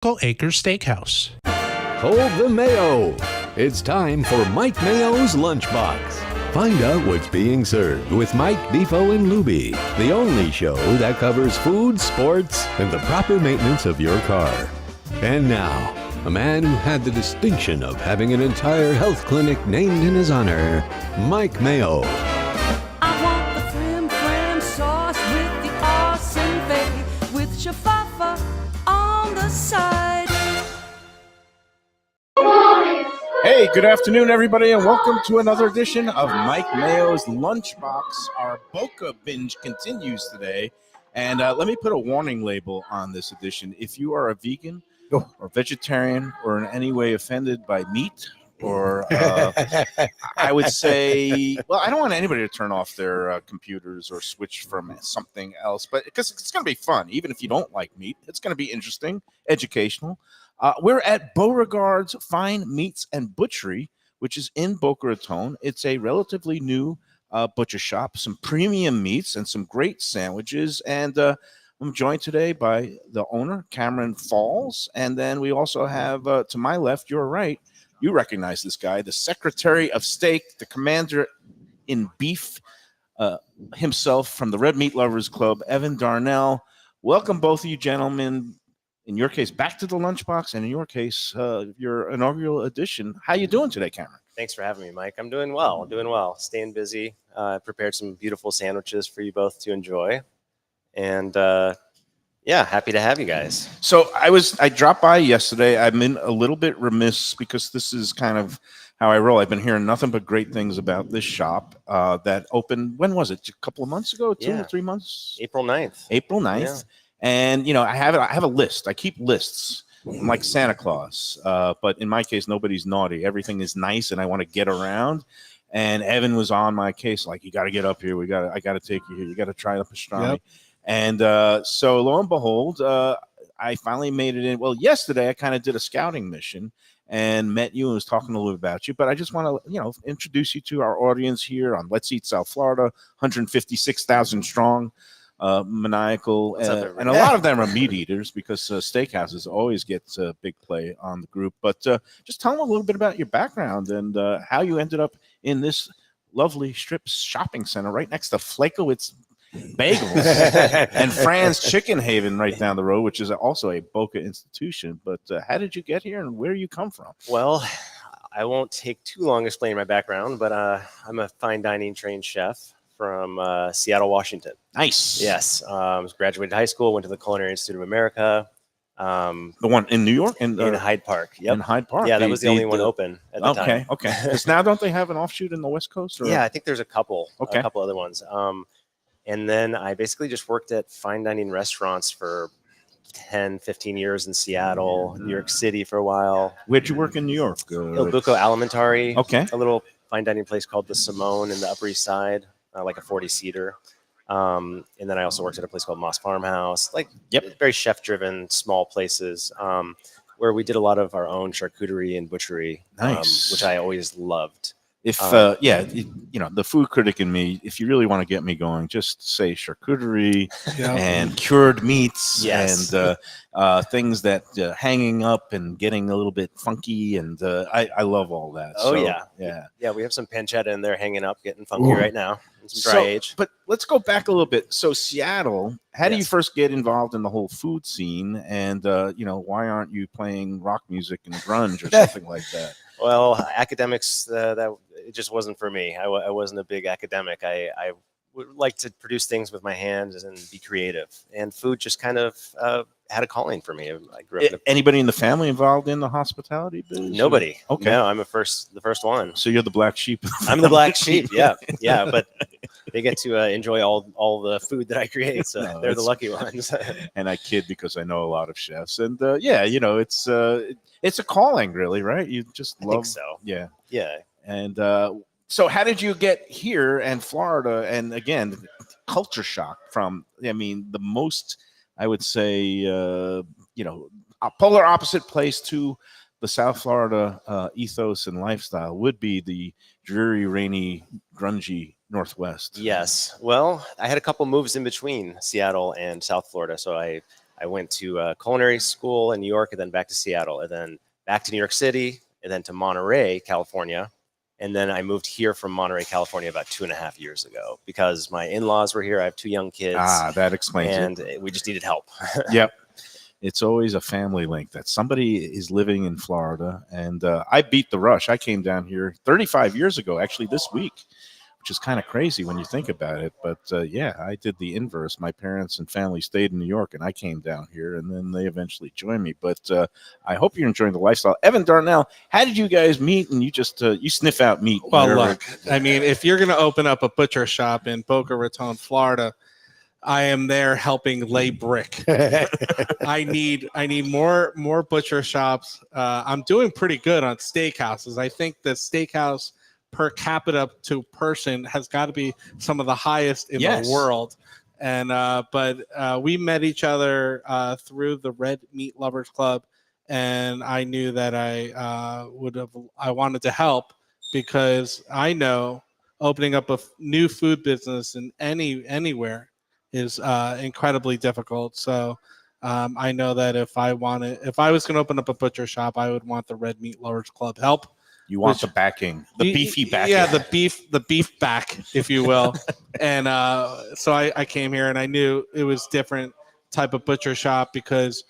Acres Steakhouse. Hold the Mayo. It's time for Mike Mayo's Lunchbox. Find out what's being served with Mike, Bifo, and Lubie, the only show that covers food, sports, and the proper maintenance of your car. And now, a man who had the distinction of having an entire health clinic named in his honor, Mike Mayo. I want the flim sauce with the awesome bay, with shafafa on the side. Hey, good afternoon, everybody, and welcome to another edition of Mike Mayo's Lunchbox. Our Boca binge continues today, and let me put a warning label on this edition. If you are a vegan or vegetarian or in any way offended by meat, or I would say, well, I don't want anybody to turn off their computers or switch from something else, but because it's going to be fun. Even if you don't like meat, it's going to be interesting, educational. We're at Beauregard's Fine Meats and Butchery, which is in Boca Raton. It's a relatively new butcher shop, some premium meats and some great sandwiches. And I'm joined today by the owner, Cameron Falls. And then we also have, to my left, your right, you recognize this guy, the Secretary of Steak, the commander in beef himself from the Red Meat Lovers Club, Evan Darnell. Welcome, both of you gentlemen. In your case, back to the Lunchbox, and in your case, your inaugural edition. How you doing today, Cameron? Thanks for having me, Mike. I'm doing well, Staying busy. Prepared some beautiful sandwiches for you both to enjoy. And yeah, happy to have you guys. So I dropped by yesterday. I'm in a little bit remiss because this is kind of how I roll. I've been hearing nothing but great things about this shop that opened, when was it? A couple of months ago? 2 or 3 months? April 9th. April 9th. Yeah. And, you know, I have a list. I keep lists. I'm like Santa Claus. But in my case, nobody's naughty. Everything is nice, and I want to get around. And Evan was on my case, like, you got to get up here. I got to take you here. You got to try the pastrami. Yep. And so lo and behold, I finally made it in. Well, yesterday I kind of did a scouting mission and met you and was talking a little bit about you. But I just want to, introduce you to our audience here on Let's Eat South Florida, 156,000 strong. Maniacal, and a lot of them are meat eaters because steakhouses always get big play on the group. But just tell them a little bit about your background and how you ended up in this lovely strip shopping center right next to Flakowitz Bagels and Fran's Chicken Haven right down the road, which is also a Boca institution. But how did you get here and where you come from? Well, I won't take too long explaining my background, but I'm a fine dining trained chef from Seattle, Washington. Nice. Yes. Graduated high school, went to the Culinary Institute of America. The one in New York? In Hyde Park. Yep. In Hyde Park. Yeah, that was the only one open at the time. Okay. Because now don't they have an offshoot in the West Coast? Or? Yeah, I think there's a couple other ones. And then I basically just worked at fine dining restaurants for 10, 15 years in Seattle, New York City for a while. Where'd you work in New York? Il Buco Alimentari. Okay. A little fine dining place called the Simone in the Upper East Side. Like a 40-seater. And then I also worked at a place called Moss Farmhouse, very chef-driven, small places where we did a lot of our own charcuterie and butchery, which I always loved. If the food critic in me, if you really want to get me going, just say charcuterie and cured meats and things that hanging up and getting a little bit funky, and I love all that. Oh, so, yeah. We have some pancetta in there hanging up, getting funky right now. And some dry age. But let's go back a little bit. So Seattle, how do you first get involved in the whole food scene? And why aren't you playing rock music and grunge or something like that? Well, academics, that it just wasn't for me. I wasn't a big academic. I would like to produce things with my hands and be creative. And food just kind of had a calling for me. I grew up. Anybody in the family involved in the hospitality business? Nobody. Okay. No, I'm the first one. So you're the black sheep. I'm the black sheep. Yeah. But they get to enjoy all the food that I create. So they're the lucky ones. And I kid because I know a lot of chefs. And it's a calling, really, right? You just love. I think so. Yeah. Yeah. And so how did you get here and Florida? And again, culture shock from, the most, I would say, a polar opposite place to the South Florida ethos and lifestyle would be the dreary, rainy, grungy Northwest. Yes. Well, I had a couple moves in between Seattle and South Florida. So I I went to culinary school in New York, and then back to Seattle, and then back to New York City, and then to Monterey, California. And then I moved here from Monterey, California about 2.5 years ago because my in-laws were here. I have 2 young kids. That explains and it. we just needed help. Yep. It's always a family link that somebody is living in Florida. And I beat the rush. I came down here 35 years ago, actually this week, which is kind of crazy when you think about it. But yeah, I did the inverse. My parents and family stayed in New York, and I came down here, and then they eventually joined me. But I hope you're enjoying the lifestyle. Evan Darnell, how did you guys meet? And you just you sniff out meat. Well, wherever. look, I mean, if you're going to open up a butcher shop in Boca Raton, Florida, I am there helping lay brick. I need more butcher shops. I'm doing pretty good on steakhouses. I think the steakhouse per capita to person has got to be some of the highest in the world. And but we met each other through the Red Meat Lovers Club, and I knew that I wanted to help because I know opening up a new food business in anywhere is incredibly difficult. So I know that if I was going to open up a butcher shop, I would want the Red Meat Lovers Club help. You want the backing, the beefy backing. Yeah, the beef back, if you will. And so I came here, and I knew it was different type of butcher shop because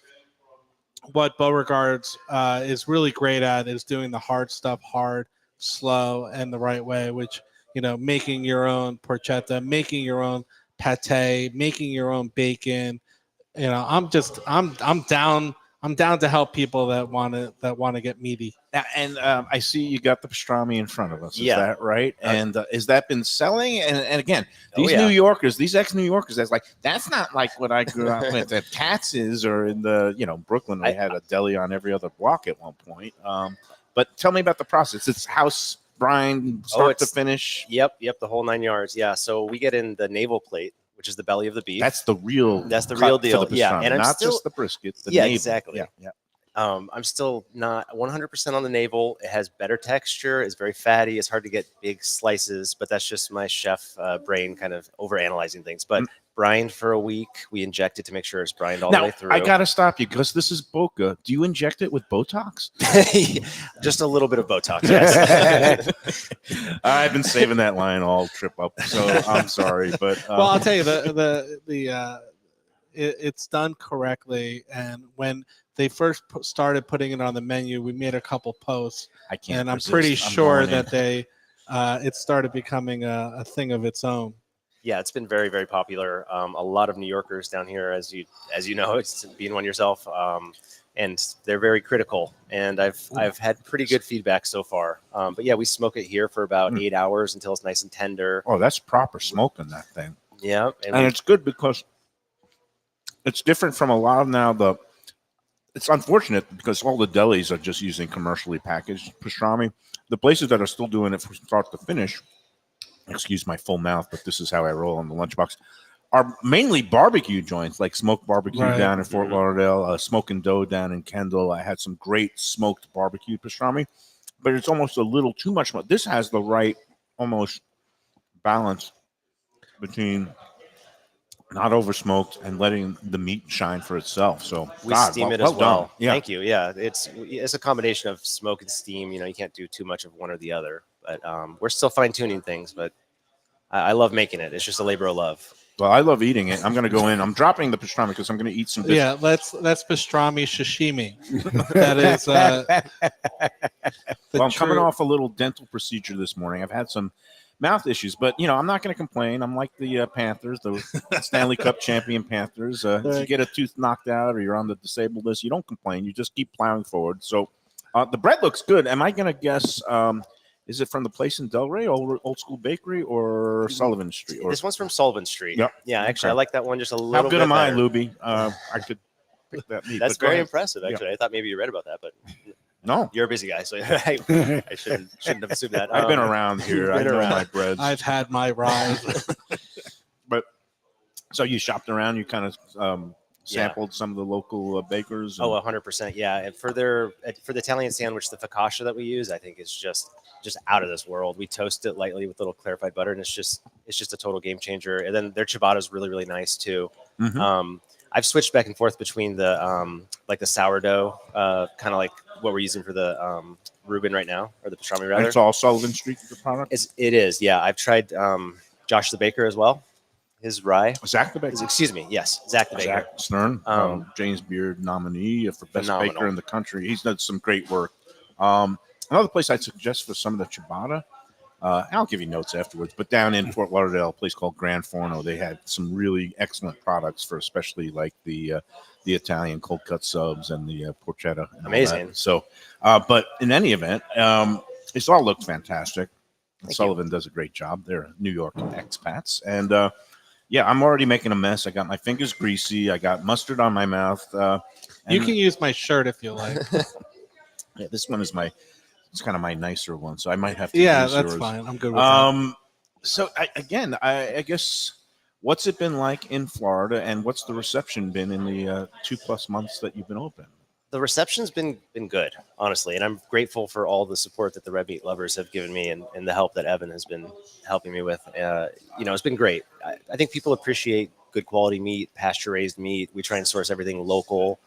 what Beauregard's is really great at is doing the hard stuff hard, slow, and the right way, which, making your own porchetta, making your own pate, making your own bacon. I'm down to help people that want to get meaty. And I see you got the pastrami in front of us. Is Yeah. that right? And has that been selling? And again, these yeah. New Yorkers, these ex-New Yorkers, that's not like what I grew up with at Katz's or in the Brooklyn. We had a deli on every other block at one point. But tell me about the process. It's house brine, start to finish. Yep, the whole 9 yards. Yeah, so we get in the navel plate, which is the belly of the beef. That's the real. That's the real deal. Yeah, and not just the brisket. The navel. Exactly. Yeah. I'm still not 100% on the navel. It has better texture. It's very fatty. It's hard to get big slices, but that's just my chef brain kind of overanalyzing things. But brined for a week, we inject it to make sure it's brined all the way through. I got to stop you because this is Boca. Do you inject it with Botox? Just a little bit of Botox, yes. I've been saving that line all trip up, so I'm sorry. But well, I'll tell you, it's done correctly. And when they first started putting it on the menu, we made a couple posts. And I'm pretty sure that it started becoming a thing of its own. Yeah, it's been very, very popular. A lot of New Yorkers down here, as you know, it's being one yourself, and they're very critical. And I've had pretty good feedback so far. But yeah, we smoke it here for about 8 hours until it's nice and tender. Oh, that's proper smoking, that thing. Yeah, and it's good because it's different from a lot of now. It's unfortunate because all the delis are just using commercially packaged pastrami. The places that are still doing it from start to finish, excuse my full mouth, but this is how I roll on the Lunchbox, are mainly barbecue joints, like Smoked Barbecue down in Fort Lauderdale, Smoke and Dough down in Kendall. I had some great smoked barbecue pastrami, but it's almost a little too much. This has the right almost balance between not over smoked and letting the meat shine for itself. So we steam it as well. Yeah. Thank you. Yeah, it's a combination of smoke and steam. You can't do too much of one or the other. But we're still fine tuning things. But I love making it. It's just a labor of love. Well, I love eating it. I'm going to go in. I'm dropping the pastrami because I'm going to eat some. Yeah, that's pastrami sashimi. That is. Well, I'm coming off a little dental procedure this morning. I've had some mouth issues, but I'm not going to complain. I'm like the Panthers, the Stanley Cup champion Panthers. If you get a tooth knocked out or you're on the disabled list, you don't complain. You just keep plowing forward. So the bread looks good. Am I going to guess? Is it from the place in Delray, old school bakery, or Sullivan Street? This one's from Sullivan Street. Yep. Yeah, actually, I like that one just a little bit. How good am I, better. Lubie? I could pick that meat. That's very impressive, actually. I thought maybe you read about that, but no, you're a busy guy, so I shouldn't have assumed that. I've been around here. I know my breads. I've had my ride. But so you shopped around. You kind of sampled some of the local bakers. Oh, 100%. Yeah, and for the Italian sandwich, the focaccia that we use, I think is just out of this world. We toast it lightly with a little clarified butter, and it's just a total game changer. And then their ciabatta is really, really nice too. I've switched back and forth between the like the sourdough, kind of like what we're using for the Reuben right now, or the pastrami And rather. it's all Sullivan Street, the product? It is, yeah. I've tried Josh the Baker as well. His rye. Zach the Baker. Excuse me, yes, Zach the Baker. Zach Stern, James Beard nominee for best Phenomenal. baker in the country. He's done some great work. Another place I'd suggest for some of the ciabatta, I'll give you notes afterwards, but down in Fort Lauderdale, a place called Gran Forno, they had some really excellent products for especially like the Italian cold cut subs and the porchetta. And Amazing. all that. So, but in any event, it's all looked fantastic. Sullivan does a great job. They're New York expats. And yeah, I'm already making a mess. I got my fingers greasy. I got mustard on my mouth. You can use my shirt if you like. Yeah, this one is it's kind of my nicer one, so I might have to Yeah, use that's yours. fine. I'm good with that. So I guess, what's it been like in Florida, and what's the reception been in the 2+ months that you've been open? The reception's been good, honestly, and I'm grateful for all the support that the red meat lovers have given me, and the help that Evan has been helping me with. It's been great. I think people appreciate good quality meat, pasture raised meat. We try and source everything local,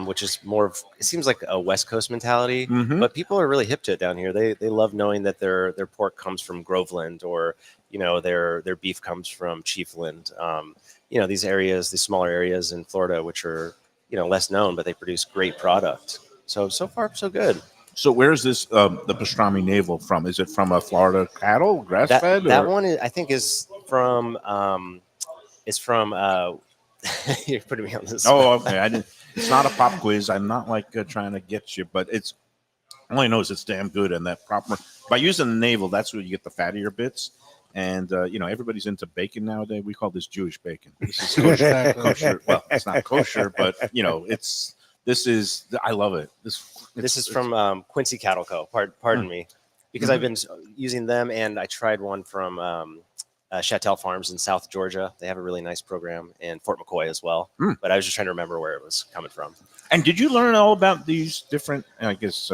which is more of, it seems like a West Coast mentality, but people are really hip to it down here. They love knowing that their pork comes from Groveland, or their beef comes from Chiefland. These areas, these smaller areas in Florida, which are less known, but they produce great product. So far so good. So where's this the pastrami navel from? Is it from a Florida cattle, grass fed? That one I think is from you're putting me on this. Oh, okay. I didn't. It's not a pop quiz. I'm not like trying to get you, but it's all I know is it's damn good, and that proper by using the navel, that's where you get the fattier bits. And everybody's into bacon nowadays. We call this Jewish bacon. This is kosher. Well, it's not kosher, but I love it. This is from Quincy Cattle Co. Pardon me, because I've been using them, and I tried one from Chattel Farms in South Georgia. They have a really nice program, and Fort McCoy as well. But I was just trying to remember where it was coming from. And did you learn all about these different, I guess,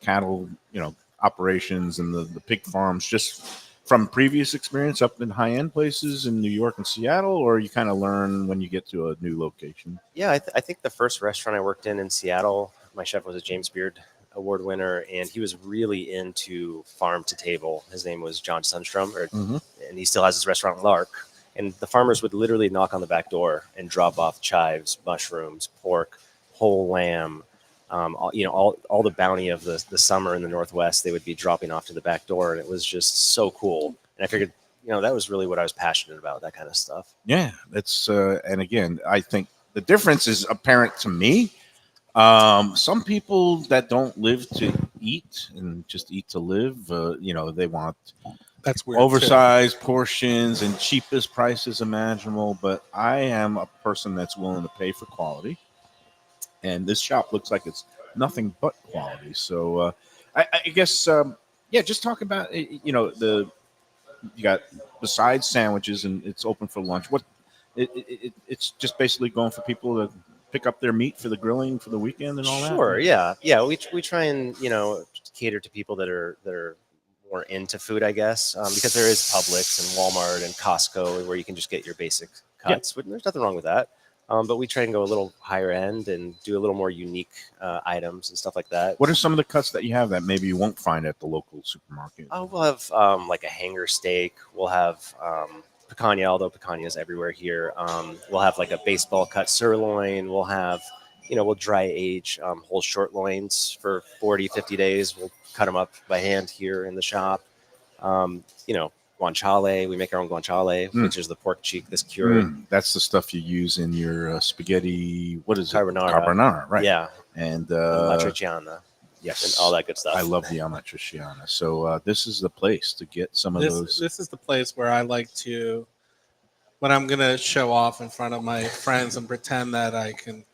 cattle, operations and the pig farms just from previous experience up in high-end places in New York and Seattle, or you kind of learn when you get to a new location? Yeah, I think the first restaurant I worked in Seattle, my chef was a James Beard Award winner, and he was really into farm to table. His name was John Sundstrom, and he still has his restaurant Lark. And the farmers would literally knock on the back door and drop off chives, mushrooms, pork, whole lamb, all the bounty of the summer in the Northwest. They would be dropping off to the back door, and it was just so cool. And I figured, that was really what I was passionate about, that kind of stuff. Yeah, that's and again, I think the difference is apparent to me. Some people that don't live to eat and just eat to live, they want That's weird. oversized portions and cheapest prices imaginable. But I am a person that's willing to pay for quality. And this shop looks like it's nothing but quality. So I guess, just talk about, you got besides sandwiches and it's open for lunch. It's just basically going for people to pick up their meat for the grilling for the weekend and all that. Sure. Yeah. We try and, cater to people that are more into food, I guess, because there is Publix and Walmart and Costco where you can just get your basic cuts. Yeah. There's nothing wrong with that. But we try and go a little higher end and do a little more unique items and stuff like that. What are some of the cuts that you have that maybe you won't find at the local supermarket? We'll have like a hanger steak. We'll have picanha, although picanha is everywhere here. We'll have like a baseball cut sirloin. We'll have, we'll dry age whole short loins for 40, 50 days. We'll cut them up by hand here in the shop. Guanciale. We make our own guanciale, which is the pork cheek that's cured. That's the stuff you use in your spaghetti. What is Carbonara. it? Carbonara, right? Yeah. And matriciana. Yes. And all that good stuff. I love the amatriciana. So this is the place to get some of those. This is the place where I like to, when I'm going to show off in front of my friends and pretend that I can,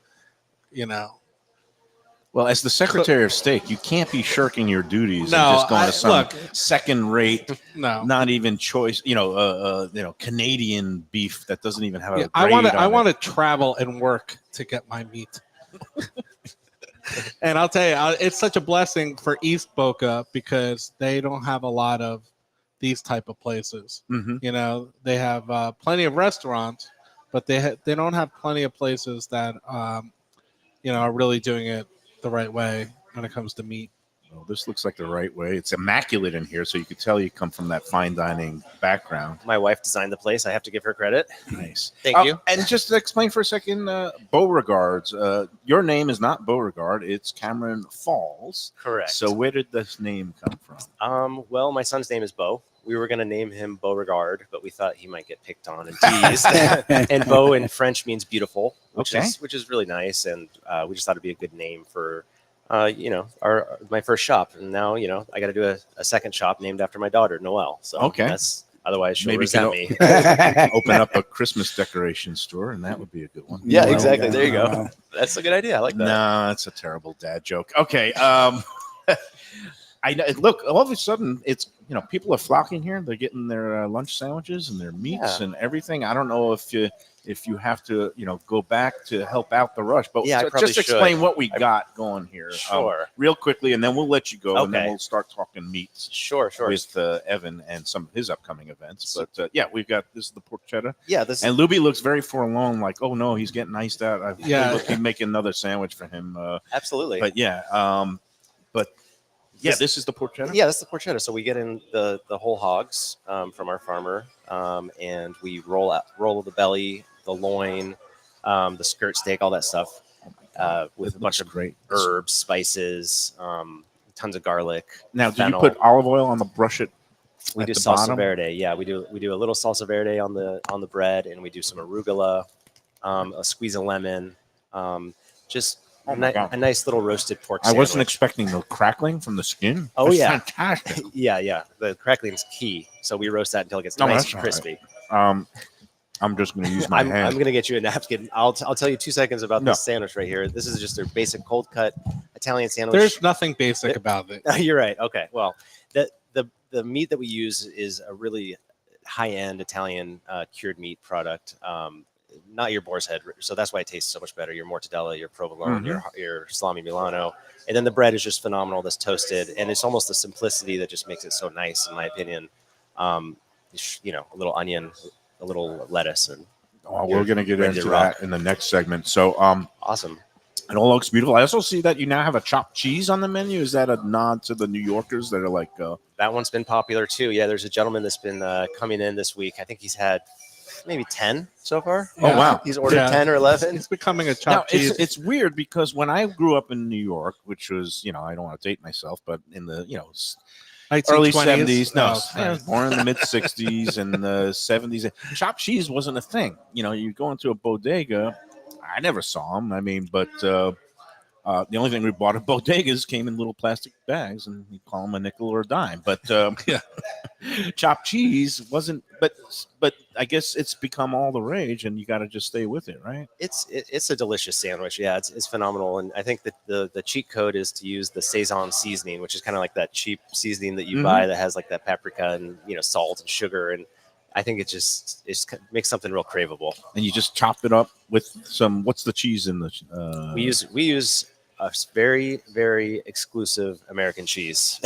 Well, as the Secretary of State, you can't be shirking your duties No, and just going to some look. second-rate, No. not even choice, Canadian beef that doesn't even have a grade I on want it. to travel and work to get my meat. And I'll tell you, it's such a blessing for East Boca because they don't have a lot of these type of places. Mhm. They have plenty of restaurants, but they don't have plenty of places that are really doing it the right way when it comes to meat. Well, this looks like the right way. It's immaculate in here, so you could tell you come from that fine dining background. My wife designed the place. I have to give her credit. Nice. Thank you. And just to explain for a second, Beauregard's. Your name is not Beauregard. It's Cameron Falls. Correct. So where did this name come from? Well, my son's name is Bo. We were going to name him Beauregard, but we thought he might get picked on and teased. And Beau in French means beautiful, which is really nice. And we just thought it'd be a good name for my first shop. And now I got to do a second shop named after my daughter, Noelle. So that's otherwise she'll resent me. Open up a Christmas decoration store, and that would be a good one. Yeah, exactly. There you go. That's a good idea. I like that. No, that's a terrible dad joke. Okay. I know. Look, all of a sudden, it's people are flocking here. They're getting their lunch sandwiches and their meats and everything. I don't know if you have to go back to help out the rush, but just explain what we got going here, real quickly, and then we'll let you go, and then we'll start talking meats. Sure. With Evan and some of his upcoming events. But we've got this is the porchetta. Yeah, and Lubie looks very forlorn, like, oh no, he's getting iced out. He's making another sandwich for him. Absolutely. But this is the porchetta? Yeah, that's the porchetta. So we get in the whole hogs from our farmer, and we roll the belly, the loin, the skirt steak, all that stuff, with a bunch of great herbs, spices, tons of garlic. Now, do you put olive oil on the brush it? We do salsa verde. Yeah, we do a little salsa verde on the bread, and we do some arugula, a squeeze of lemon, just a nice little roasted pork sandwich. I wasn't expecting the crackling from the skin. Oh, That's yeah. fantastic. Yeah. The crackling is key. So we roast that until it gets nice and crispy. Right. I'm just going to use my hand. I'm going to get you a napkin. I'll tell you 2 seconds about this sandwich right here. This is just their basic cold cut Italian sandwich. There's nothing basic about it. You're right. Okay. Well, the meat that we use is a really high-end Italian cured meat product. Not your boar's head, so that's why it tastes so much better. Your mortadella, your provolone, your salami Milano, and then the bread is just phenomenal. That's toasted, and it's almost the simplicity that just makes it so nice, in my opinion. A little onion, a little lettuce, and we're going to get into that in the next segment. So, awesome. It all looks beautiful. I also see that you now have a chopped cheese on the menu. Is that a nod to the New Yorkers that are like? That one's been popular too. Yeah, there's a gentleman that's been coming in this week. I think he's had maybe 10 so far. Oh, wow. He's ordered 10 or 11. It's becoming a chopped cheese. It's weird because when I grew up in New York, which was, I don't want to date myself, but in the, early 70s. No, I was born in the mid 60s and the 70s. Chopped cheese wasn't a thing. You go into a bodega. I never saw them. I mean, but the only thing we bought at bodegas came in little plastic bags, and you call them a nickel or a dime. But chopped cheese wasn't. But I guess it's become all the rage, and you got to just stay with it, right? It's a delicious sandwich. Yeah, it's phenomenal. And I think that the cheat code is to use the Saison seasoning, which is kind of like that cheap seasoning that you buy that has like that paprika and salt and sugar. And I think it makes something real craveable. And you just chop it up with some. What's the cheese in the? We use a very, very exclusive American cheese.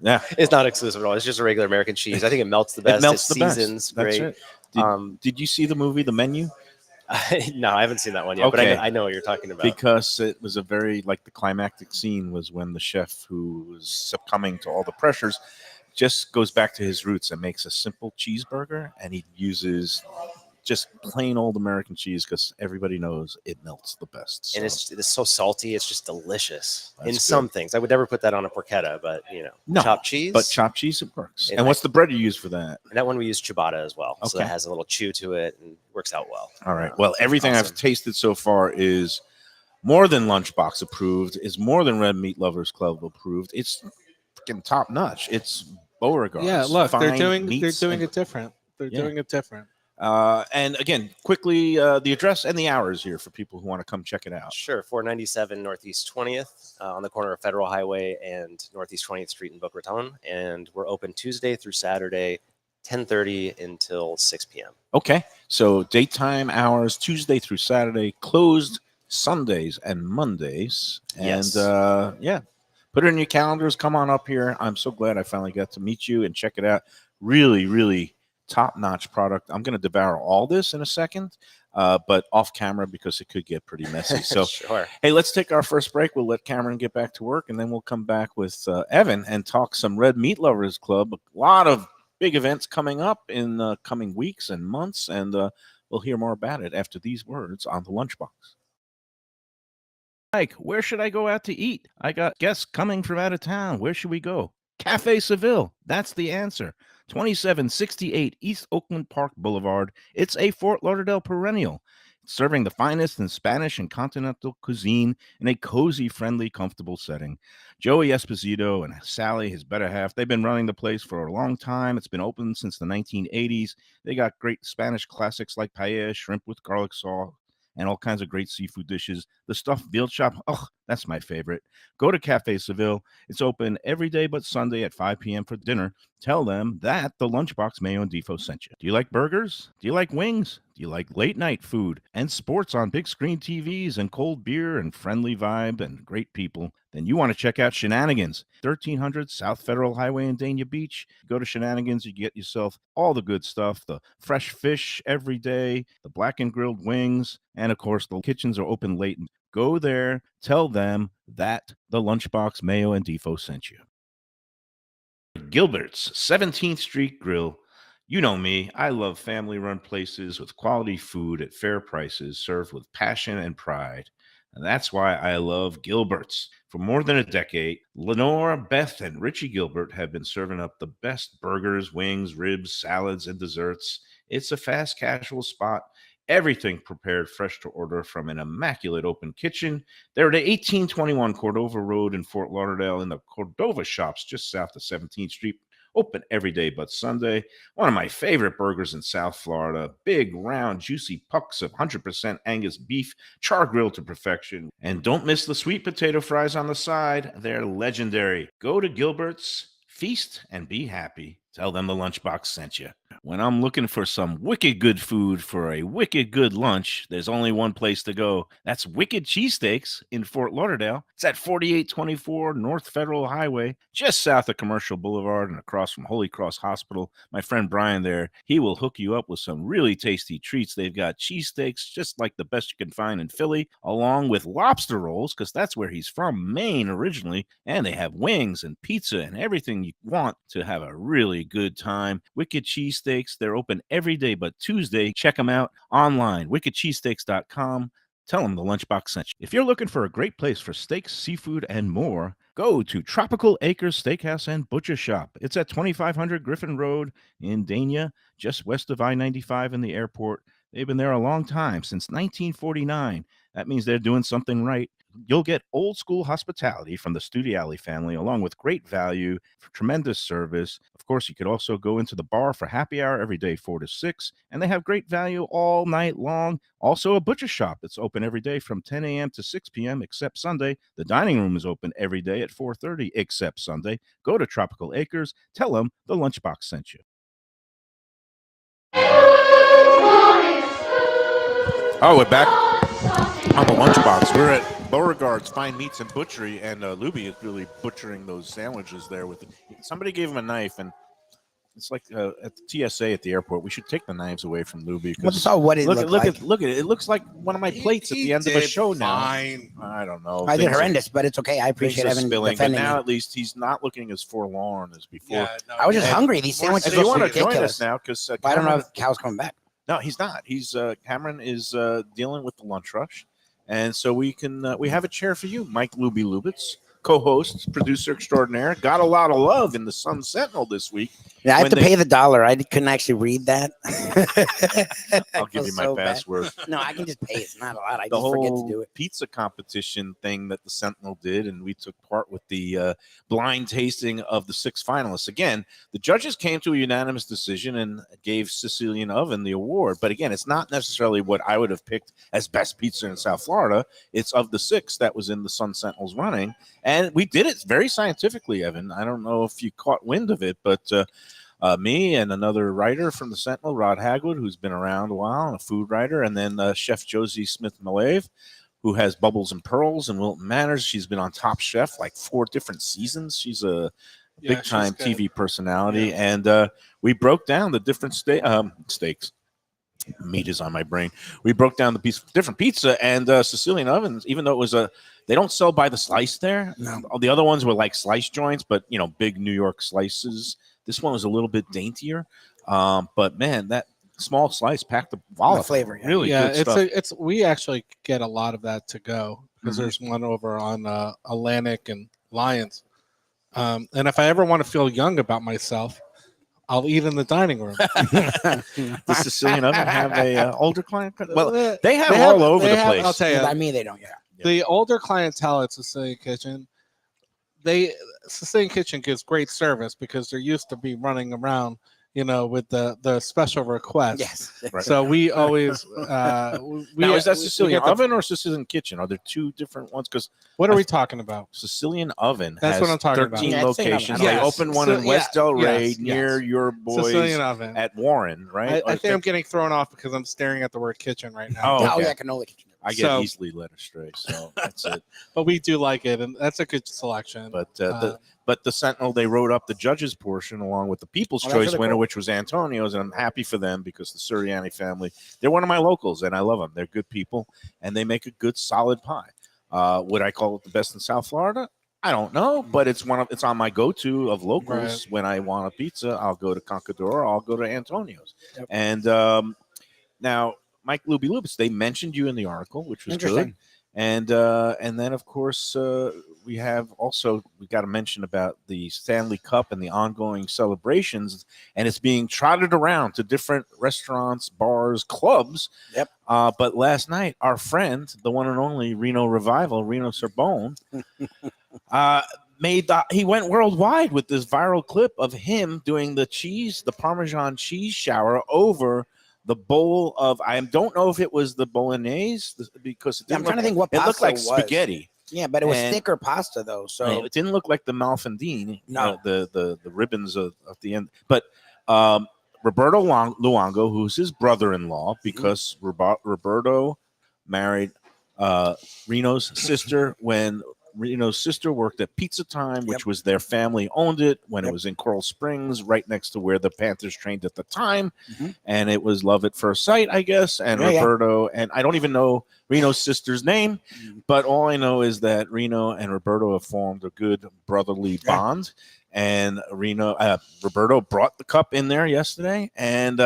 Yeah, it's not exclusive at all. It's just a regular American cheese. I think it melts the best. It seasons great. That's right. Did you see the movie The Menu? No, I haven't seen that one yet, but I know what you're talking about. Because it was a very, the climactic scene was when the chef who was succumbing to all the pressures just goes back to his roots and makes a simple cheeseburger, and he uses just plain old American cheese because everybody knows it melts the best. So. And it's so salty. It's just delicious. That's in good. Some things. I would never put that on a porchetta, but, no, chopped cheese. But chopped cheese, it works. And what's the bread you use for that? And that one we use ciabatta as well. Okay. So that has a little chew to it and works out well. All right. Well, everything I've tasted so far is more than Lunchbox approved, is more than Red Meat Lovers Club approved. It's freaking top notch. It's Beauregard's. Yeah, look, they're doing it different. They're doing it different. And again, quickly, the address and the hours here for people who want to come check it out. Sure. 497 Northeast 20th on the corner of Federal Highway and Northeast 20th Street in Boca Raton. And we're open Tuesday through Saturday, 10:30 until 6 p.m. Okay. So daytime hours, Tuesday through Saturday, closed Sundays and Mondays. And put it in your calendars. Come on up here. I'm so glad I finally got to meet you and check it out. Really, really top-notch product. I'm going to devour all this in a second, but off camera because it could get pretty messy. So, Sure. hey, let's take our first break. We'll let Cameron get back to work, and then we'll come back with Evan and talk some Red Meat Lovers Club. A lot of big events coming up in coming weeks and months, and we'll hear more about it after these words on the Lunchbox. Mike, where should I go out to eat? I got guests coming from out of town. Where should we go? Cafe Seville. That's the answer. 2768 East Oakland Park Boulevard. It's a Fort Lauderdale perennial, serving the finest in Spanish and continental cuisine in a cozy, friendly, comfortable setting. Joey Esposito and Sally, his better half, they've been running the place for a long time. It's been open since the 1980s. They got great Spanish classics like paella, shrimp with garlic sauce, and all kinds of great seafood dishes. The stuffed veal chop, oh, that's my favorite. Go to Cafe Seville. It's open every day but Sunday at 5 p.m. for dinner. Tell them that the Lunchbox Mayo and Defo sent you. Do you like burgers? Do you like wings? Do you like late night food and sports on big screen TVs and cold beer and friendly vibe and great people? Then you want to check out Shenanigans, 1300 South Federal Highway in Dania Beach. Go to Shenanigans, you get yourself all the good stuff, the fresh fish every day, the black and grilled wings, and of course the kitchens are open late. Go there, tell them that the Lunchbox Mayo and Defo sent you. Gilbert's 17th Street Grill. You know me, I love family-run places with quality food at fair prices served with passion and pride. And that's why I love Gilbert's. For more than a decade, Lenore, Beth, and Richie Gilbert have been serving up the best burgers, wings, ribs, salads, and desserts. It's a fast casual spot. Everything prepared fresh to order from an immaculate open kitchen. They're at 1821 Cordova Road in Fort Lauderdale in the Cordova Shops just south of 17th Street. Open every day but Sunday. One of my favorite burgers in South Florida. Big, round, juicy pucks of 100% Angus beef, char grilled to perfection. And don't miss the sweet potato fries on the side. They're legendary. Go to Gilbert's, feast, and be happy. Tell them the Lunchbox sent you. When I'm looking for some wicked good food for a wicked good lunch, there's only one place to go. That's Wicked Cheesesteaks in Fort Lauderdale. It's at 4824 North Federal Highway, just south of Commercial Boulevard and across from Holy Cross Hospital. My friend Brian there, he will hook you up with some really tasty treats. They've got cheesesteaks just like the best you can find in Philly, along with lobster rolls, because that's where he's from, Maine originally. And they have wings and pizza and everything you want to have a really good time. Wicked Cheesesteaks, they're open every day but Tuesday. Check them out online, wickedcheesesteaks.com. Tell them the Lunchbox sent you. If you're looking for a great place for steaks, seafood, and more, go to Tropical Acres Steakhouse and Butcher Shop. It's at 2500 Griffin Road in Dania, just west of I-95 in the airport. They've been there a long time, since 1949. That means they're doing something right. You'll get old school hospitality from the Studiali family, along with great value, for tremendous service. Of course, you could also go into the bar for happy hour every day, 4 to 6, and they have great value all night long. Also, a butcher shop that's open every day from 10 a.m. to 6 p.m. except Sunday. The dining room is open every day at 4:30 except Sunday. Go to Tropical Acres. Tell them the Lunchbox sent you. Oh, we're back on the Lunchbox. We're at Beauregard's Fine Meats and Butchery, and Lubie is really butchering those sandwiches there. Somebody gave him a knife, and it's like at the TSA at the airport. We should take the knives away from Lubie. What's all what it look look like? Look at it. It looks like one of my plates at the end of a show fine. now. I don't know. I did Things are- horrendous, but it's okay. I appreciate things are Evan spilling, but defending now me. at least he's not looking as forlorn as before. Yeah, no, I was just and hungry. These more sandwiches If you are want to ridiculous. join us now, because But I don't know if Cal's coming back. No, he's not. He's Cameron is dealing with the lunch rush, and so we have a chair for you, Mike Lubie Lubitz, co-host, producer extraordinaire. Got a lot of love in the Sun Sentinel this week. Yeah, I have When to they- pay the $1. I couldn't actually read that. I'll give you my password. No, I can just pay. It's not a lot. I The just forget to whole do it. pizza competition thing that the Sentinel did, and we took part with the blind tasting of the 6 finalists. Again, the judges came to a unanimous decision and gave Sicilian Oven the award. But again, it's not necessarily what I would have picked as best pizza in South Florida. It's of the 6 that was in the Sun Sentinel's running, and we did it very scientifically, Evan. I don't know if you caught wind of it, but me and another writer from the Sentinel, Rod Hagwood, who's been around a while, and a food writer, and then Chef Josie Smith-Malave, who has Bubbles and Pearls and Wilton Manors. She's been on Top Chef like 4 different seasons. She's a Yeah, big time she's good. TV personality, and we broke down the different steaks. Meat is on my brain. We broke down the different pizza and Sicilian ovens. Even though it was they don't sell by the slice there. No. The other ones were like slice joints, but big New York slices. This one was a little bit daintier, but man, that small slice packed the wallet. Flavor, yeah. Really good stuff. It's we actually get a lot of that to go because Mhm. there's one over on Atlantic and Lions. And if I ever want to feel young about myself, I'll eat in the dining room. The Sicilian oven have a older client? Well, They they have all over they the have- place. I'll tell you, I mean, they don't. Yeah. the older clientele at Sicilian Kitchen, Sicilian Kitchen gives great service because they're used to be running around, with the special requests. Yes. Right. So we always Now, is that Sicilian get the- oven or Sicilian kitchen? Are there two different ones? Because What are we talking about? Sicilian oven That's has what I'm talking about. 13 Yeah, it's Sicilian locations. oven. They Yes. opened one So- in West Delray yes, near yes. your boys Sicilian oven. at Warren, right? I think I'm getting thrown off because I'm staring at the word kitchen right now. Oh, Oh, okay. yeah, cannoli kitchen. I get So- easily led astray, so that's it. But we do like it, and that's a good selection. But the Sentinel, they wrote up the judges portion along with the People's Oh, that's Choice really winner, cool. which was Antonio's, and I'm happy for them because the Suriani family, they're one of my locals, and I love them. They're good people, and they make a good, solid pie. Would I call it the best in South Florida? I don't know, but it's on my go-to of locals. Right. When I want a pizza, I'll go to Conquistador, I'll go to Antonio's. Yep. And now, Mike Lubie Lubis, they mentioned you in the article, which was good. Interesting. And then of course we got to mention about the Stanley Cup and the ongoing celebrations, and it's being trotted around to different restaurants, bars, clubs. Yep. But last night, our friend, the one and only Reno Revival, Reno Sorbonne, he went worldwide with this viral clip of him doing the Parmesan cheese shower over the bowl of, I don't know if it was the bolognese because I'm trying to think what it looked pasta like it was. spaghetti. Yeah, but it was And- thicker pasta though. So It didn't look like the malfandine, No. the ribbons at the end. But Roberto Luongo, who's his brother-in-law, because Roberto married Reno's sister when Reno's sister worked at Pizza Time, which was their family owned it when it was in Coral Springs, right next to where the Panthers trained at the time. Mhm. And it was love at first sight, I guess. And Yeah, yeah. Roberto, and I don't even know Reno's sister's name, Mhm. but all I know is that Reno and Roberto have formed a good brotherly bond. And Roberto brought the cup in there yesterday, and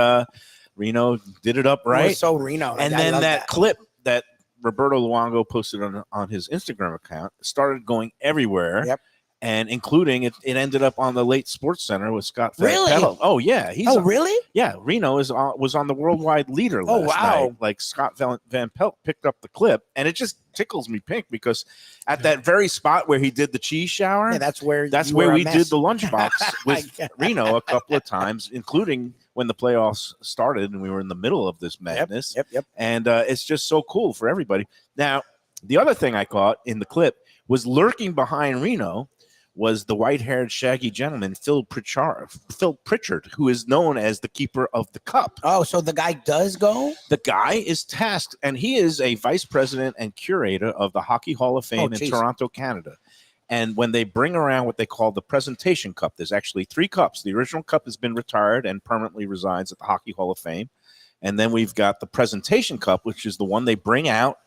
Reno did it up It was right. so Reno. And I then love that clip that Roberto Luongo posted on his Instagram account started going everywhere. Yep. And including it ended up on the late Sports Center with Scott Van Really? Pelt. Oh yeah, Oh, really? yeah. Reno was on the worldwide leader last wow. night. Like Scott Van Pelt picked up the clip, and it just tickles me pink because at that very spot where he did the cheese shower, Yeah, that's where that's you where were a we mess. did the lunchbox with Reno a couple of times, including when the playoffs started and we were in the middle of this madness. Yep. And it's just so cool for everybody. Now, the other thing I caught in the clip was lurking behind Reno was the white-haired, shaggy gentleman, Phil Pritchard, who is known as the keeper of the cup. Oh, so the guy does go? The guy is tasked, and he is a vice president and curator of the Hockey Hall of Fame in geez. Toronto, Canada. And when they bring around what they call the presentation cup, there's actually 3 cups. The original cup has been retired and permanently resides at the Hockey Hall of Fame. And then we've got the presentation cup, which is the one they bring out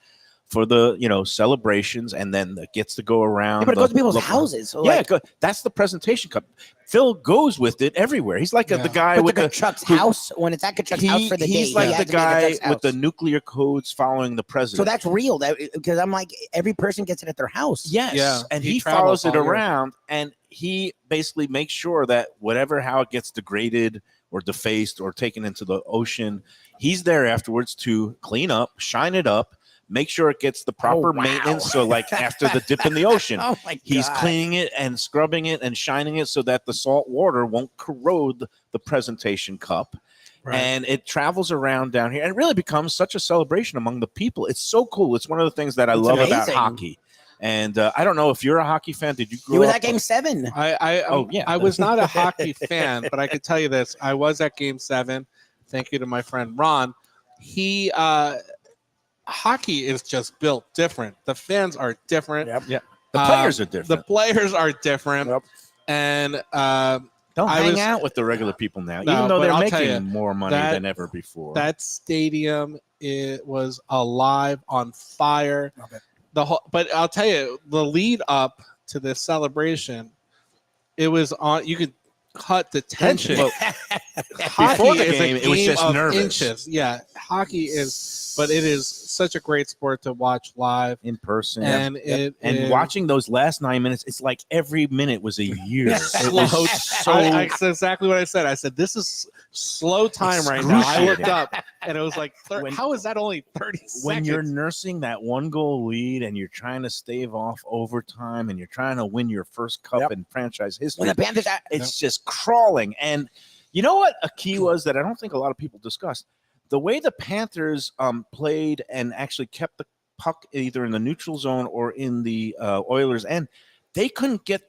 for the celebrations, and then it gets to go around. Yeah, but it goes to people's local- houses. So Yeah, like, that's the presentation cup. Phil goes with it everywhere. He's like the Yeah. guy but with the Kachuk's who- house, when it's at Kachuk's house for the day, he's he like has the to be at guy Kachuk's with the house. nuclear codes following the president. So that's real. Because I'm like, every person gets it at their house. yes, Yeah, and he he travels follows it all year. around, and he basically makes sure that how it gets degraded or defaced or taken into the ocean, he's there afterwards to clean up, shine it up, make sure it gets the proper wow. maintenance. So like after the dip in the ocean, Oh my god. he's cleaning it and scrubbing it and shining it so that the salt water won't corrode the presentation cup. Right. And it travels around down here and it really becomes such a celebration among the people. It's so cool. It's one of the things that I love about amazing. hockey. And I don't know if you're a hockey fan. Did you grow You were up? at Game 7. I was not a hockey fan, but I could tell you this: I was at Game 7. Thank you to my friend Ron. He hockey is just built different. The fans are different. Yep. Yeah. The players are The different. players are different. Yep. and Don't I hang was- out with the regular people now, No, even though but they're I'll tell making you, more money that- than ever before. that stadium, it was alive, on fire. Love it. But I'll tell you, the lead up to this celebration, it was on. You could cut the tension. Well, Hockey before the is a game, it was game just of nervous. inches. Yeah, hockey is, but it is such a great sport to watch live, in person, and it and is- watching those last 9 minutes, it's like every minute was a year. It slow. was so That's exactly what I said. I said this is slow time right now. I looked Excruciating. up, and it was like, When- how is that only 30 seconds? when you're nursing that 1-goal lead and you're trying to stave off overtime and you're trying to win your first cup Yep. in franchise When history, the Panthers, it's just crawling. And you know what a key was that I don't think a lot of people discussed? The way the Panthers played and actually kept the puck either in the neutral zone or in the Oilers end, they couldn't it's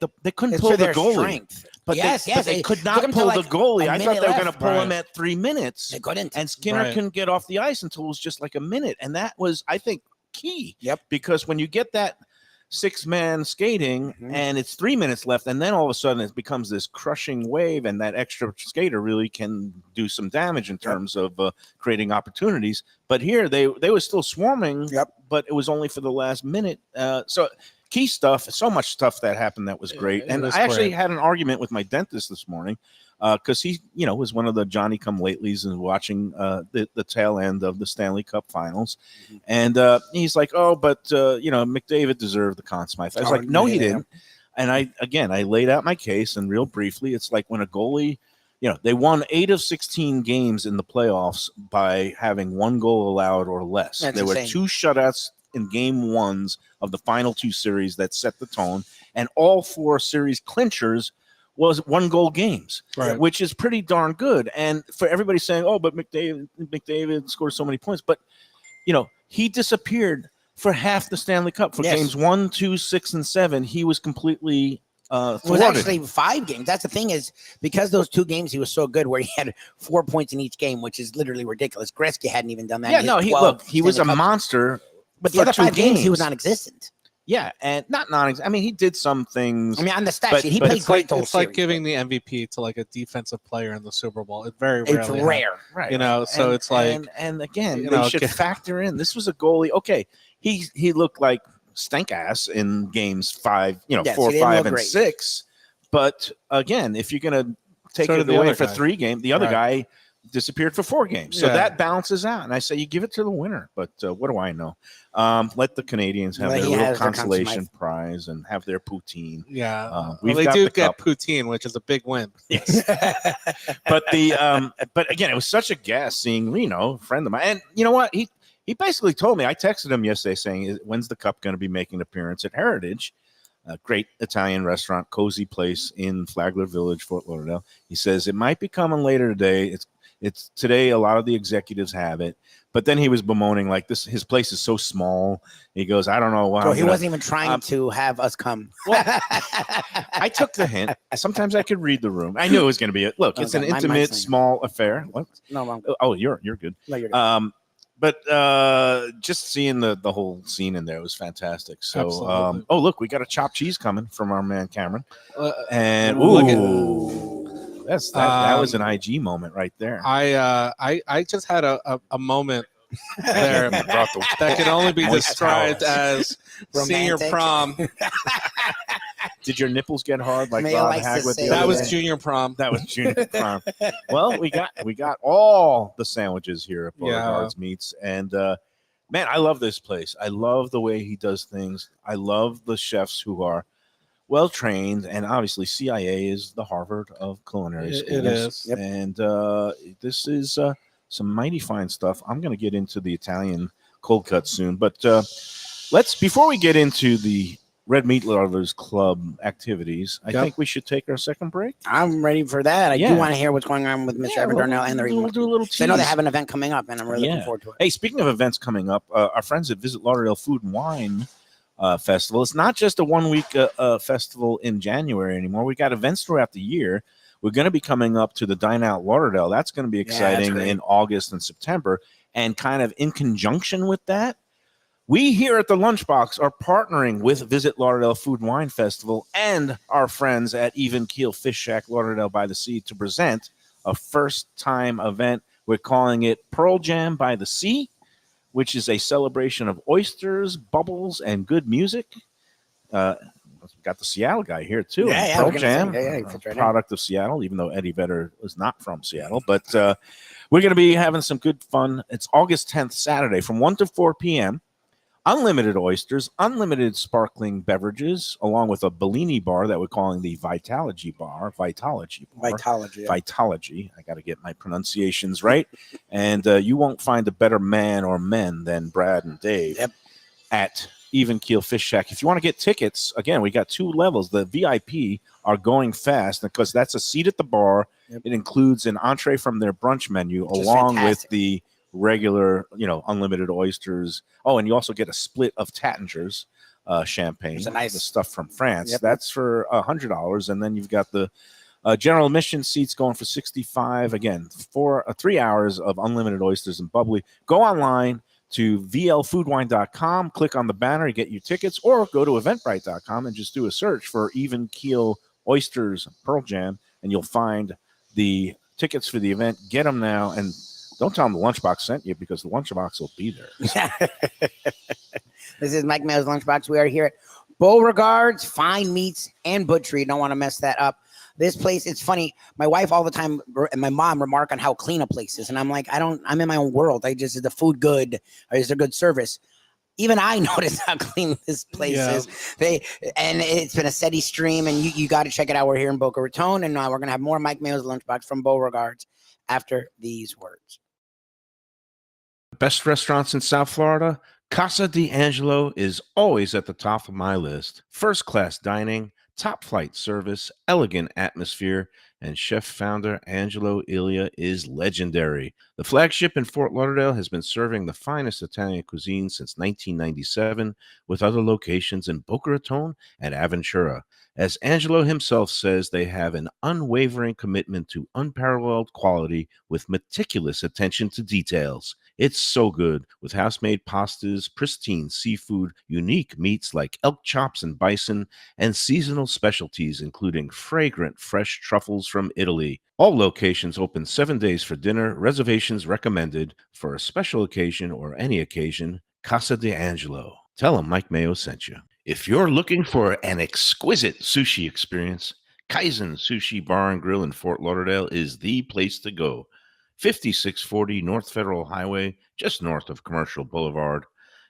pull for the their goalie. strength. But Yes, they, yes, but they they could took not them to pull like the goalie. a I thought minute they were going to left. pull him Right. at 3 minutes. They couldn't. And Skinner Right. couldn't get off the ice until it was just like a minute. And that was, I think, key. Yep. Because when you get that 6-man skating Mhm. and it's 3 minutes left, and then all of a sudden it becomes this crushing wave, and that extra skater really can do some damage in terms of creating opportunities. But here they were still swarming, Yep. but it was only for the last minute. So key stuff, so much stuff that happened that was great. It And was I actually great. had an argument with my dentist this morning because he, was one of the Johnny come latelys and watching the tail end of the Stanley Cup Finals, and he's like, "Oh, but McDavid deserved the Conn Smythe." I was Oh, like, "No, he yeah. didn't." And I laid out my case, and real briefly, it's like when a goalie, they won 8 of 16 games in the playoffs by having 1 goal allowed or less. That's there were insane. 2 shutouts in game ones of the final 2 series that set the tone, and all 4 series clinchers was 1-goal games, Right. which is pretty darn good. And for everybody saying, "Oh, but McDavid scored so many points," but he disappeared for half the Stanley Cup for Yes. games 1, 2, 6, and 7. He was completely It was thwarted. actually 5 games. That's the thing is because those 2 games he was so good where he had 4 points in each game, which is literally ridiculous. Gretzky hadn't even done that. Yeah, in no, his he 12 was a Stanley Cup. monster. But the for other 2 5 games he was non-existent. Yeah, and not non. I mean, he did some things. I mean, on the stat But- sheet, he but played It's great like the whole it's like series, giving the MVP to like a defensive player in the Super Bowl. It very but rarely it's rare. right? So And- it's like and again, you they know, should okay. factor in. This was a goalie. Okay, he looked like stink ass in games 5, Yes, 4, he didn't 5, look and great. 6. But again, if you're gonna take So it did the away other for guy. 3 games, the other Right. guy disappeared for 4 games. So Yeah. that balances out. And I say you give it to the winner. But what do I know? Let the Canadians have Well, their he little has their consolation Conn prize and have their poutine. yeah. Well, We've they got do the get cup. poutine, which is a big win. Yes. But but again, it was such a gas seeing Reno, a friend of mine. And you know what? He basically told me, I texted him yesterday saying, "When's the cup going to be making an appearance at Heritage?" A great Italian restaurant, cozy place in Flagler Village, Fort Lauderdale. He says it might be coming later today. It's today. A lot of the executives have it, but then he was bemoaning like this. His place is so small. He goes, "I don't know why." So he wasn't even trying to have us come. Well, I took the hint. Sometimes I could read the room. I knew it was going to be a look. It's Okay, an my intimate, mic's not- small affair. What? No, wrong. Oh, you're good. No, you're good. But just seeing the whole scene in there was fantastic. So, Absolutely. oh look, we got a chopped cheese coming from our man Cameron, Uh, and Look at- ooh, that was an IG moment right there. I just had a moment there Brought the- that can only be Moist described towels. as senior Romantic. prom. Did your nipples get hard like Mayo Rob likes to Hagwood? say the That other was day? junior prom. That was junior prom. Well, we got all the sandwiches here at Beauregard's Meats, and man, I love this place. I love the way he does things. I love the chefs who are well trained, and obviously CIA is the Harvard of culinary schools. It is. Yep. And this is some mighty fine stuff. I'm going to get into the Italian cold cut soon, but before we get into the Red Meat Lovers Club activities, I Yep. think we should take our second break. I'm ready for that. I Yeah. do want to hear what's going on with Mr. Evan Darnell and the we'll do a little I know they tease. have an event coming up, and I'm really looking Yeah. forward to it. Hey, speaking of events coming up, our friends at Visit Lauderdale Food and Wine Festival. It's not just a 1-week festival in January anymore. We got events throughout the year. We're going to be coming up to the Dine Out Lauderdale. That's going to be Yeah, that's exciting great. in August and September. And kind of in conjunction with that, We here at the Lunchbox are partnering with Visit Lauderdale Food and Wine Festival and our friends at Even Keel Fish Shack Lauderdale by the Sea to present a first-time event. We're calling it Pearl Jam by the Sea, which is a celebration of oysters, bubbles, and good music. We've got the Seattle guy here, too. Yeah, Pearl we're gonna Jam, say, he fits right in. product of Seattle, even though Eddie Vedder is not from Seattle. But we're going to be having some good fun. It's August 10th, Saturday, from 1 to 4 p.m. Unlimited oysters, unlimited sparkling beverages, along with a Bellini bar that we're calling the Vitology Bar. Vitology. Yeah. Vitology. I got to get my pronunciations right. And you won't find a better man or men than Brad and Dave at Even Keel Fish Shack. If you want to get tickets, again, we got 2 levels. The VIP are going fast because that's a seat at the bar. It includes an entree from their brunch menu along with the regular, unlimited oysters. Oh, and you also get a split of Tattinger's champagne. It's nice the stuff from France. That's for $100, and then you've got the general admission seats going for $65. Again, for 3 hours of unlimited oysters and bubbly. Go online to vlfoodwine.com, click on the banner, get your tickets, or go to eventbrite.com and just do a search for Even Keel Oysters Pearl Jam, and you'll find the tickets for the event. Get them now, and don't tell them the Lunchbox sent you, because the Lunchbox will be there. This is Mike Mayo's Lunchbox. We are here at Beauregard's Fine Meats and Butchery. Don't want to mess that up. This place, it's funny. My wife all the time and my mom remark on how clean a place is. And I'm like, I'm in my own world. Is the food good? Or is there good service? Even I notice how clean this place is. And it's been a steady stream, and you got to check it out. We're here in Boca Raton, and we're going to have more Mike Mayo's Lunchbox from Beauregard's after these words. Best restaurants in South Florida, Casa D'Angelo is always at the top of my list. First-class dining, top-flight service, elegant atmosphere, and chef-founder Angelo Ilia is legendary. The flagship in Fort Lauderdale has been serving the finest Italian cuisine since 1997, with other locations in Boca Raton and Aventura. As Angelo himself says, they have an unwavering commitment to unparalleled quality with meticulous attention to details. It's so good, with house-made pastas, pristine seafood, unique meats like elk chops and bison, and seasonal specialties including fragrant fresh truffles from Italy. All locations open 7 days for dinner. Reservations recommended. For a special occasion or any occasion, Casa D'Angelo. Tell them Mike Mayo sent you. If you're looking for an exquisite sushi experience, Kaizen Sushi Bar and Grill in Fort Lauderdale is the place to go. 5640 North Federal Highway, just north of Commercial Boulevard.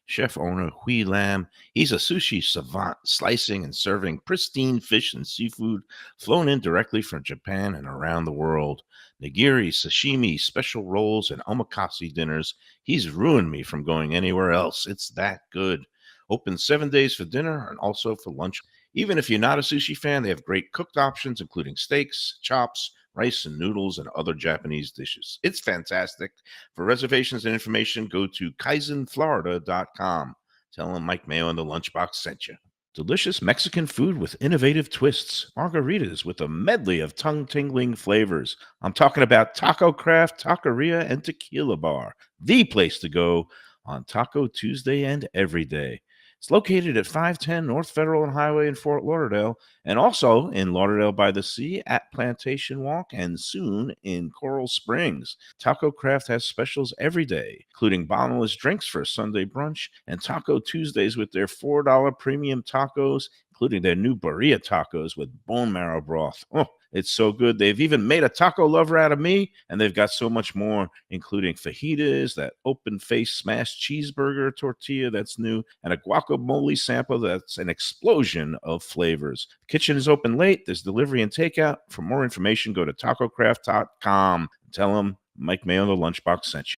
Chef owner Hui Lam, he's a sushi savant, slicing and serving pristine fish and seafood flown in directly from Japan and around the world. Nigiri, sashimi, special rolls, and omakase dinners. He's ruined me from going anywhere else. It's that good. Open 7 days for dinner and also for lunch. Even if you're not a sushi fan, they have great cooked options, including steaks, chops, rice and noodles, and other Japanese dishes. It's fantastic. For reservations and information, go to kaizenflorida.com. Tell them Mike Mayo and the Lunchbox sent you. Delicious Mexican food with innovative twists. Margaritas with a medley of tongue-tingling flavors. I'm talking about Taco Craft, Taqueria, and Tequila Bar. The place to go on Taco Tuesday and every day. It's located at 510 North Federal and Highway in Fort Lauderdale, and also in Lauderdale by the Sea at Plantation Walk, and soon in Coral Springs. Taco Craft has specials every day, including bottomless drinks for a Sunday brunch, and Taco Tuesdays with their $4 premium tacos, including their new birria tacos with bone marrow broth. Oh, it's so good. They've even made a taco lover out of me, and they've got so much more, including fajitas, that open-faced smashed cheeseburger tortilla that's new, and a guacamole sample that's an explosion of flavors. The kitchen is open late. There's delivery and takeout. For more information, go to tacocraft.com. Tell them Mike Mayo the Lunchbox sent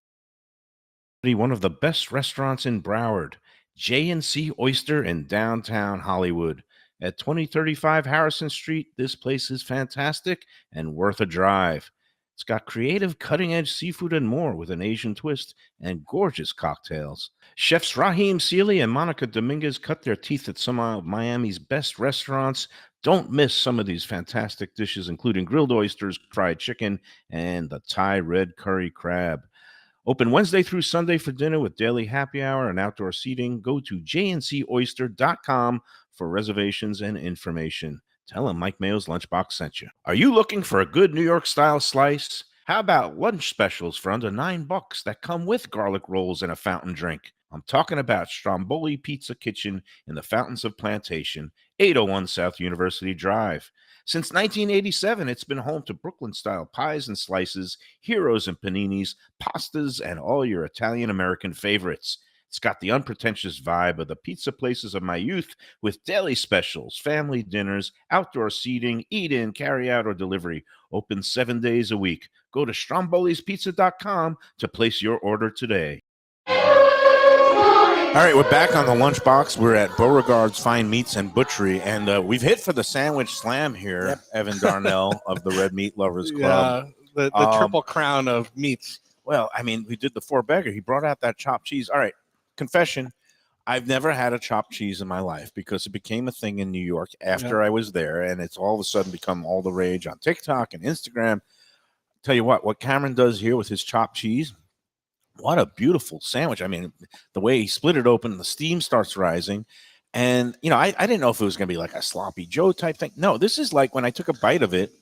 you. One of the best restaurants in Broward, J&C Oyster in downtown Hollywood. At 2035 Harrison Street, this place is fantastic and worth a drive. It's got creative, cutting-edge seafood and more with an Asian twist and gorgeous cocktails. Chefs Raheem Seeley and Monica Dominguez cut their teeth at some of Miami's best restaurants. Don't miss some of these fantastic dishes, including grilled oysters, fried chicken, and the Thai red curry crab. Open Wednesday through Sunday for dinner with daily happy hour and outdoor seating. Go to jncoyster.com for reservations and information. Tell them Mike Mayo's Lunchbox sent you. Are you looking for a good New York style slice? How about lunch specials for under $9 that come with garlic rolls and a fountain drink? I'm talking about Stromboli Pizza Kitchen in the Fountains of Plantation, 801 South University Drive. Since 1987, it's been home to Brooklyn-style pies and slices, heroes and paninis, pastas, and all your Italian-American favorites. It's got the unpretentious vibe of the pizza places of my youth with daily specials, family dinners, outdoor seating, eat-in, carry-out, or delivery. Open 7 days a week. Go to Stromboli'sPizza.com to place your order today. All right, we're back on the Lunchbox. We're at Beauregard's Fine Meats and Butchery, and we've hit for the Sandwich Slam here, Yep. Evan Darnell of the Red Meat Lovers Club. Yeah, the triple crown of meats. Well, I mean, we did the four-bagger. He brought out that chopped cheese. All right, confession, I've never had a chopped cheese in my life because it became a thing in New York after I was there, and it's all of a sudden become all the rage on TikTok and Instagram. Tell you what Cameron does here with his chopped cheese, what a beautiful sandwich. I mean, the way he split it open, the steam starts rising. And, you know, I didn't know if it was going to be like a sloppy Joe type thing. No, this is like when I took a bite of it,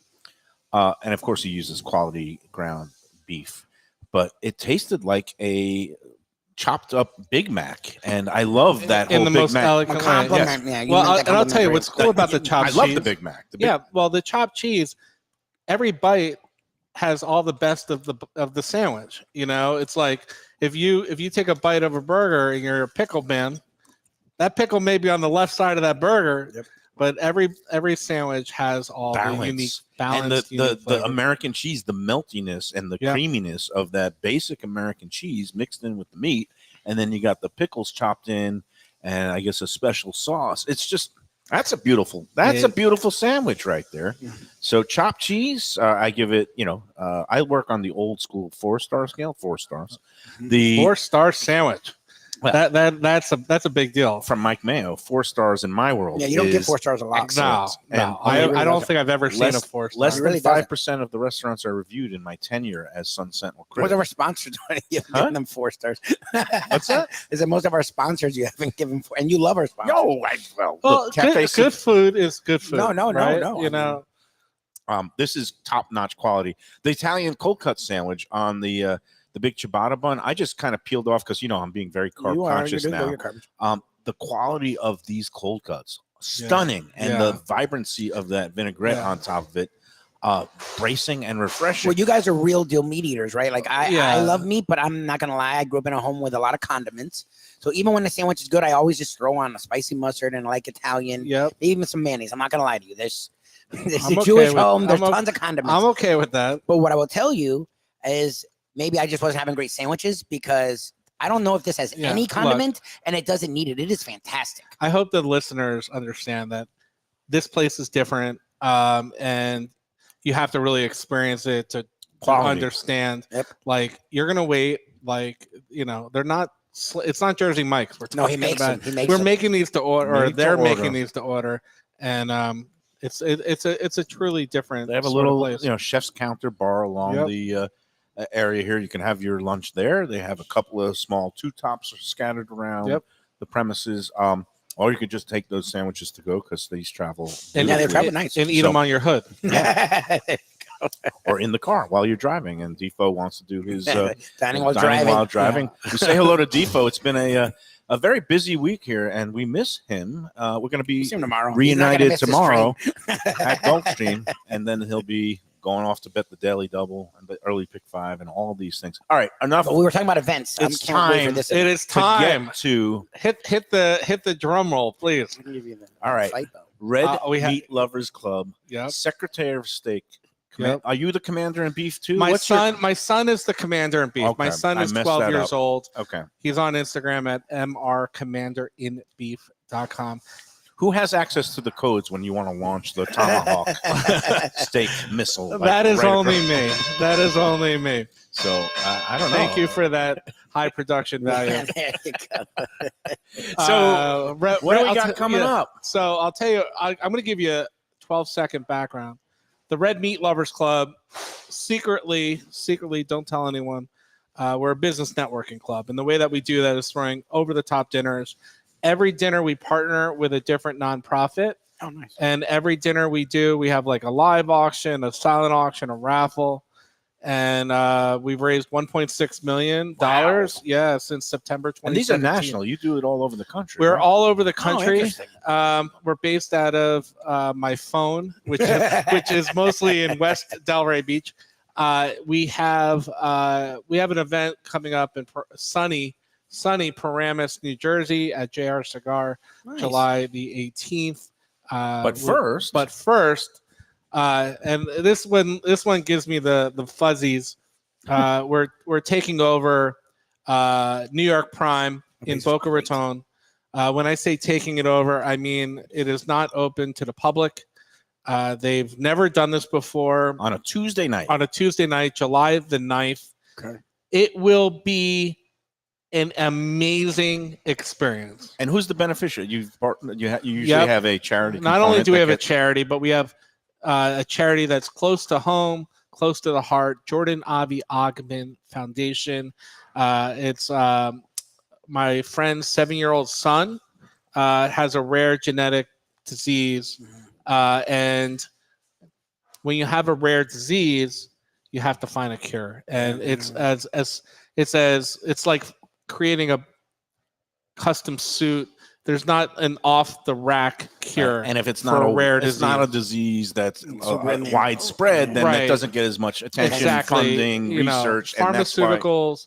and of course he uses quality ground beef, but it tasted like a chopped up Big Mac. And I love that In whole the Big most Mac. elegant way. Compliment. Yeah, you Well, make that and I'll tell you compliment what's great. cool about the chopped I cheese. love the Big Mac. Yeah, well, the chopped cheese, every bite has all the best of the sandwich. You know, it's like if you take a bite of a burger and you're a pickle man, that pickle may be on the left side of that burger, but every sandwich has all the unique balance. And the American cheese, the meltiness and the creaminess of that basic American cheese mixed in with the meat, and then you got the pickles chopped in, and I guess a special sauce. It's just that's a beautiful sandwich right there. So chopped cheese, I give it. You know, I work on the old school 4-star scale. 4 stars. The 4-star sandwich. Well, that's a big deal from Mike Mayo. 4 stars in my world. Yeah, you don't get 4 stars a lot. No, I don't think I've ever seen a 4-star. Less than 5% of the restaurants are reviewed in my tenure as Sun Sentinel critic. Most of our sponsors don't give them 4 stars. What's that? Is that most of our sponsors you haven't given 4, and you love our sponsors. No, well, good food is good food. No, right? no. You know, this is top-notch quality. The Italian cold cut sandwich on the big ciabatta bun, I just kind of peeled off because, you know, I'm being very carb conscious now. The quality of these cold cuts, stunning. And the vibrancy of that vinaigrette on top of it, bracing and refreshing. Well, you guys are real deal meat eaters, right? Like I love meat, but I'm not going to lie. I grew up in a home with a lot of condiments. So even when the sandwich is good, I always just throw on a spicy mustard and like Italian, even some mayonnaise. I'm not going to lie to you. This is a Jewish home. There's tons of condiments. I'm okay with that. But what I will tell you is, maybe I just wasn't having great sandwiches because I don't know if this has any condiment, and it doesn't need it. It is fantastic. I hope the listeners understand that this place is different, and you have to really experience it to understand. Like, you're gonna wait. Like, you know, they're not. It's not Jersey Mike's. He makes them. We're making these to order, or they're making these to order, and it's a truly different. They have a little place. You know, chef's counter bar along the area here. You can have your lunch there. They have a couple of small 2-tops scattered around the premises. Or you could just take those sandwiches to go because these travel. And they travel nice. And eat them on your hood. Or in the car while you're driving. And Defoe wants to do his dining while driving. We say hello to Defoe. It's been a very busy week here, and we miss him. We're going to be reunited tomorrow at Gulfstream, and then he'll be going off to bet the Daily Double and the early pick 5 and all these things. All right, enough. But we were talking about events. It's time. It is time to hit the drum roll, please. All right, Red Meat Lovers Club. Secretary of State. Are you the commander in beef too? My son is the commander in beef. Okay. My son is 12 years old. Okay. He's on Instagram at mrcommanderinbeef.com. Who has access to the codes when you want to launch the Tomahawk steak missile? That is only me. That is only me. So I don't know. Thank you for that high production value. So what do we got coming up? So I'll tell you, I'm going to give you a 12-second background. The Red Meat Lovers Club secretly, don't tell anyone, we're a business networking club, and the way that we do that is throwing over-the-top dinners. Every dinner we partner with a different nonprofit. Oh, nice. And every dinner we do, we have like a live auction, a silent auction, a raffle. And we've raised $1.6 million. Wow. Yeah, since September 2017. And these are national. You do it all over the country. We're right? all over the Oh, country. interesting. We're based out of my phone, which is mostly in West Delray Beach. We have an event coming up in sunny Paramus, New Jersey at JR Cigar, Nice. July the 18th. But first, and this one gives me the fuzzies. We're taking over New York Prime in Boca Raton. When I say taking it over, I mean it is not open to the public. They've never done this before. on a Tuesday night. On a Tuesday night, July the 9th. Okay. It will be an amazing experience. And who's the beneficiary? You usually Yep. have a charity. Not only component do we that have a gets- charity, but we have a charity that's close to home, close to the heart. Jordan Avi Ogman Foundation. It's my friend's 7-year-old son has a rare genetic disease, and when you have a rare disease, you have to find a cure. And it's like creating a custom suit. There's not an off the rack cure. And if it's for not a rare it's disease. not a disease that's really- widespread, then Right. it doesn't get as much attention, Exactly. funding, You know, research, and that's why. pharmaceuticals,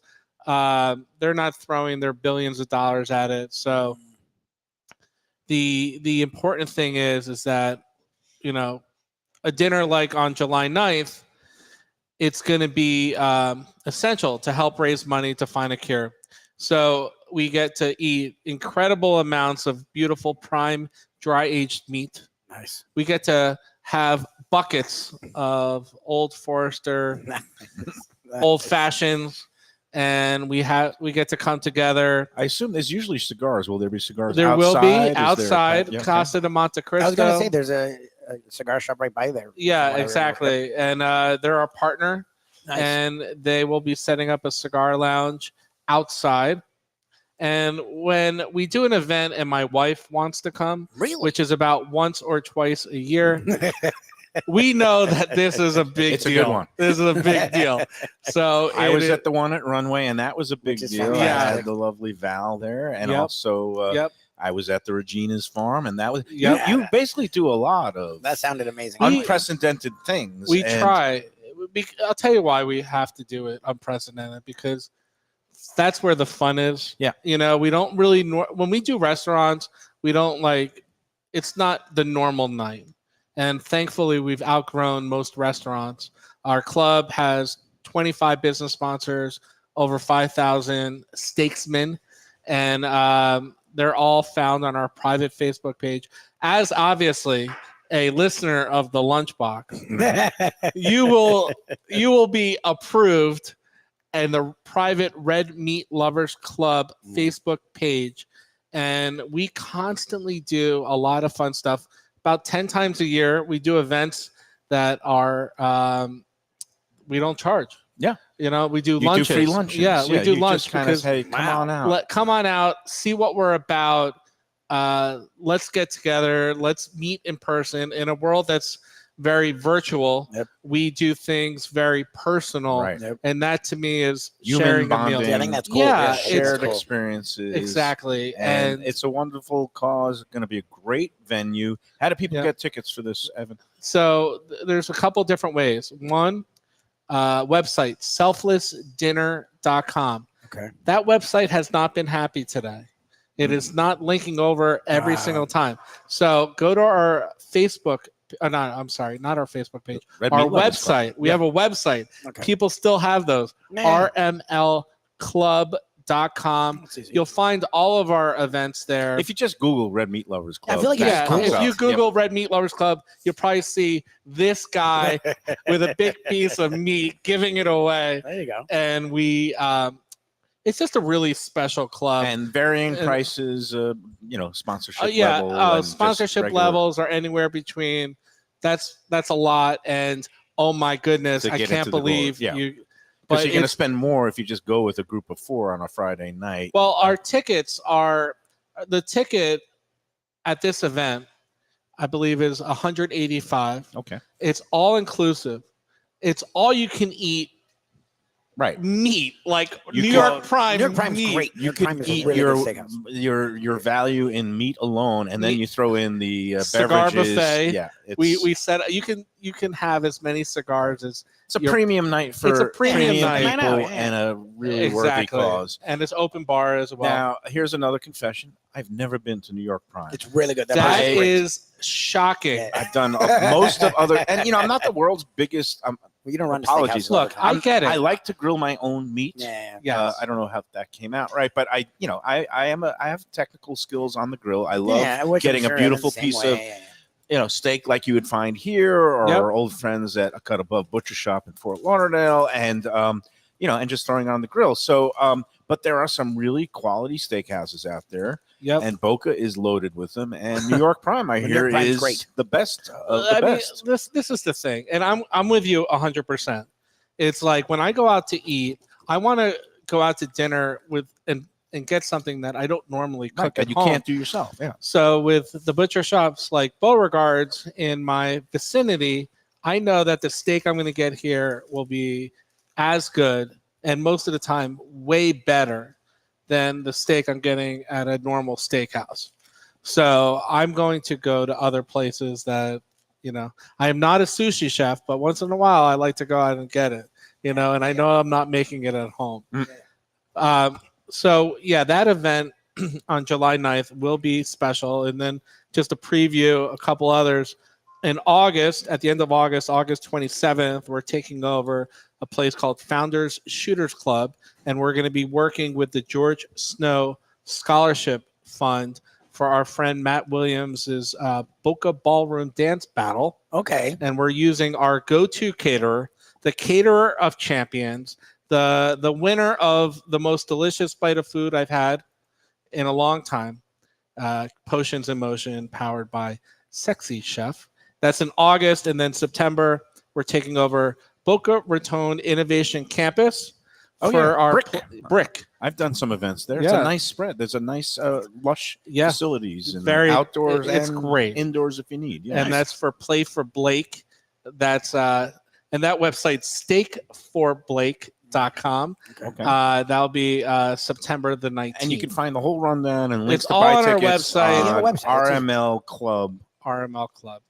they're not throwing their billions of dollars at it. So the important thing is that, you know, a dinner like on July 9th, it's going to be essential to help raise money to find a cure. So we get to eat incredible amounts of beautiful prime dry aged meat. Nice. We get to have buckets of Old Forester, old fashions, and we get to come together. I assume there's usually cigars. Will there be cigars? There will outside? be Is there- outside Yeah, okay. Casa de Monte Cristo. I was going to say there's a cigar shop right by there. Yeah, Whatever. exactly. And they're our partner, Nice. and they will be setting up a cigar lounge outside. And when we do an event and my wife wants to come, Really? which is about once or twice a year, we know that this is a big It's a deal. good one. This is a big deal. So I was at the one at Runway, and that was a big Which is deal. I fantastic. had the lovely Val there, and Yep. also Yep. I was at the Regina's farm, and that was Yep. you basically do a lot of That sounded amazing. unprecedented things. We and try. I'll tell you why we have to do it unprecedented, because that's where the fun is. Yeah. You know, we don't really when we do restaurants, we don't it's not the normal night. And thankfully, we've outgrown most restaurants. Our club has 25 business sponsors, over 5,000 steaksmen, and they're all found on our private Facebook page. As obviously a listener of the Lunchbox, you will be approved in the private Red Meat Lovers Club Facebook page, and we constantly do a lot of fun stuff. About 10 times a year, we do events that are we don't charge. Yeah. You know, we do you lunches. do free lunches. Yeah, we do you lunch just kind because of say, "Come on out." come on out, see what we're about. Let's get together. Let's meet in person. In a world that's very virtual, Yep. we do things very personal, Right. and that to me is Human sharing a bonding. meal. Yeah, I think that's cool. Yeah, it's shared cool. experiences. Exactly, And it's a wonderful cause. Going to be a great venue. How do people Yeah. get tickets for this, Evan? So there's a couple different ways. One, website, selflessdinner.com. Okay. That website has not been happy today. It is not linking over every single time. So go to our Facebook. Not our Facebook page. Red Our Meat Lovers Club. website. We have a website. Okay. People still have those. Man. rmlclub.com. That's easy. You'll find all of our events there. If you just Google Red Meat Lovers Club, I feel like it Yeah, just comes if up. you Google Red Meat Lovers Club, you'll probably see this guy with a big piece of meat giving it away. There you go. And we, it's just a really special club. and varying and- prices, sponsorship Yeah, level. and just sponsorship regular- levels are anywhere between. That's a lot. And oh my goodness, To I get can't into the believe goal, yeah. you. Because you're going to it's- spend more if you just go with a group of 4 on a Friday night. Well, our tickets are the ticket at this event, I believe, is $185. Okay. It's all inclusive. It's all you can eat Right. meat, like You New could- York Prime. New York Prime's meat. great. New You York could Prime is a eat really your, good steakhouse. your value in meat alone, and then Meat- you throw in the Cigar beverages. buffet. Yeah, We said you can have as many cigars as it's a your- premium night for It's a premium night. people I know, yeah. and a really worthy cause. and it's open bar as well. Now, here's another confession. I've never been to New York Prime. It's really good. that place is great. is shocking. Yeah. I've done most of other, and I'm not the world's biggest. Well, you don't run the Apologies. steakhouse all the Look, time. I get it. I like to grill my own meat. Yeah. Yes. I don't know how that came out right, but I have technical skills on the grill. I love Yeah, which I'm getting sure a beautiful that's the same piece way. of steak like you would find here, or Yep. our old friends at a Cut Above Butcher Shop in Fort Lauderdale, and and just throwing it on the grill. So, but there are some really quality steakhouses out there, Yep. and Boca is loaded with them. And New York Prime, I New hear, York Prime's is great. the best of the I mean, best. this is the thing, and I'm with you 100%. It's like when I go out to eat, I want to go out to dinner with and get something that I don't normally cook Right, at that you home. can't do yourself. Yeah. So with the butcher shops like Beauregard's in my vicinity, I know that the steak I'm going to get here will be as good, and most of the time way better than the steak I'm getting at a normal steakhouse. So I'm going to go to other places that, I am not a sushi chef, but once in a while I like to go out and get it, and I know I'm not making it at home. So yeah, that event on July 9th will be special. And then just to preview a couple others, in August, at the end of August 27th, we're taking over a place called Founders Shooters Club, and we're going to be working with the George Snow Scholarship Fund for our friend Matt Williams's Boca Ballroom Dance Battle. Okay. And we're using our go-to caterer, the caterer of champions, the winner of the most delicious bite of food I've had in a long time, Potions in Motion, powered by Sexy Chef. That's in August, and then September we're taking over Boca Raton Innovation Campus for our Brick. I've done some events there. It's Yeah. a nice spread. There's a nice, lush Yeah. facilities and Very- outdoors. it's and great. Indoors if you need. Yeah. And that's for Play for Blake. That's and that website steakforblake.com. okay. That'll be September the 19th. And you can find the whole rundown and links It's to all buy on our tickets website. Yeah, on website. rmlclub.com. RML Club.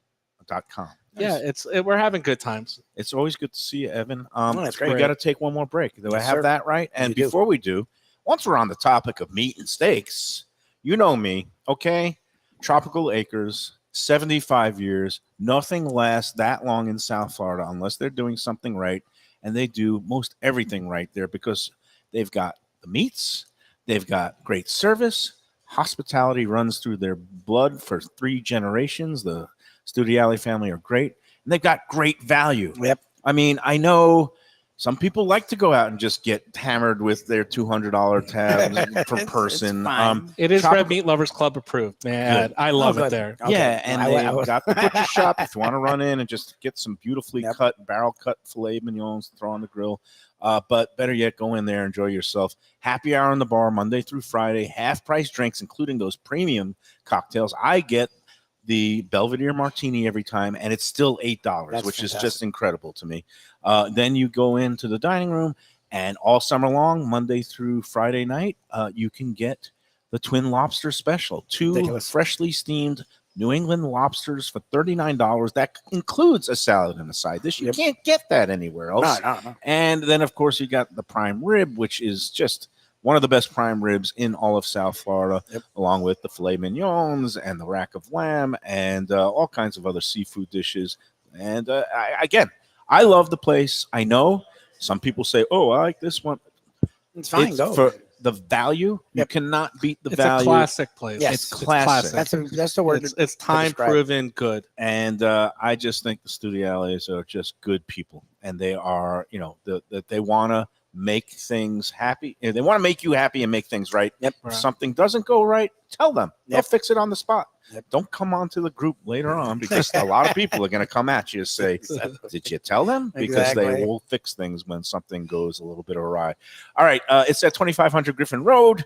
Nice. Yeah, we're having good times. It's always good to see you, Evan. that's great. We got to take one more break. Do I Yes, have sir. that right? And You do. before we do, once we're on the topic of meat and steaks, you know me, okay? Tropical Acres, 75 years. Nothing lasts that long in South Florida unless they're doing something right. And they do most everything right there because they've got the meats, they've got great service. Hospitality runs through their blood for 3 generations. The Studiali family are great. And they've got great value. Yep. I mean, I know some people like to go out and just get hammered with their $200 tabs per It's person. fine. It is Tropical- Red Meat Lovers Club approved, man. I love Oh, it good. there. Okay. Yeah, and I they've was- got the butcher shop if you want to run in and just get some beautifully Yep. cut, barrel cut filet mignons to throw on the grill. But better yet, go in there, enjoy yourself. Happy hour in the bar, Monday through Friday, half price drinks, including those premium cocktails. I get the Belvedere Martini every time, and it's still $8, That's which is fantastic. just incredible to me. Then you go into the dining room, and all summer long, Monday through Friday night, you can get the Twin Lobster Special. 2 Ridiculous. freshly steamed New England lobsters for $39. That includes a salad and a side dish. You Yep. can't get that anywhere else. No. And then, of course, you got the prime rib, which is just one of the best prime ribs in all of South Florida, Yep. along with the filet mignons and the rack of lamb and all kinds of other seafood dishes. And I love the place. I know some people say, "Oh, I like this one." It's fine. It's Go. for the value. You Yep. cannot beat the It's value. a classic place. Yes. It's classic. That's the word. It's time proven good. And I just think the Studiales are just good people, and they are, that they want to make things happy. They want to make you happy and make things right. Yep. If something doesn't go right, tell them. They'll Yep. fix it on the spot. don't come onto the group later on because a lot of people are going to come at you and say, did you tell them? Because they Exactly. will fix things when something goes a little bit awry. All right. It's at 2500 Griffin Road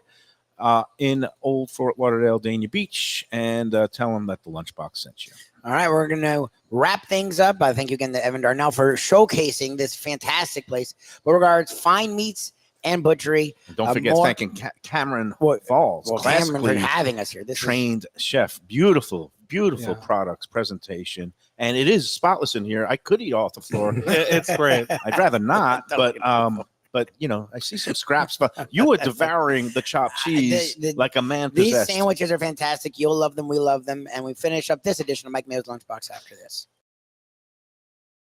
in Old Fort Lauderdale, Dania Beach. And tell them that the Lunchbox sent you. All right, we're going to wrap things up. I thank you again to Evan Darnell for showcasing this fantastic place. But regards, fine meats and butchery. And don't forget thanking Cameron Falls, Well, Cameron for classically having us here. This trained chef. Beautiful Yeah. products, presentation. And it is spotless in here. I could eat off the floor. It's great. I'd rather not, but you know, I see some scraps. But you were devouring the chopped cheese like a man These possessed. sandwiches are fantastic. You'll love them. We love them. And we finish up this edition of Mike Mayo's Lunchbox after this.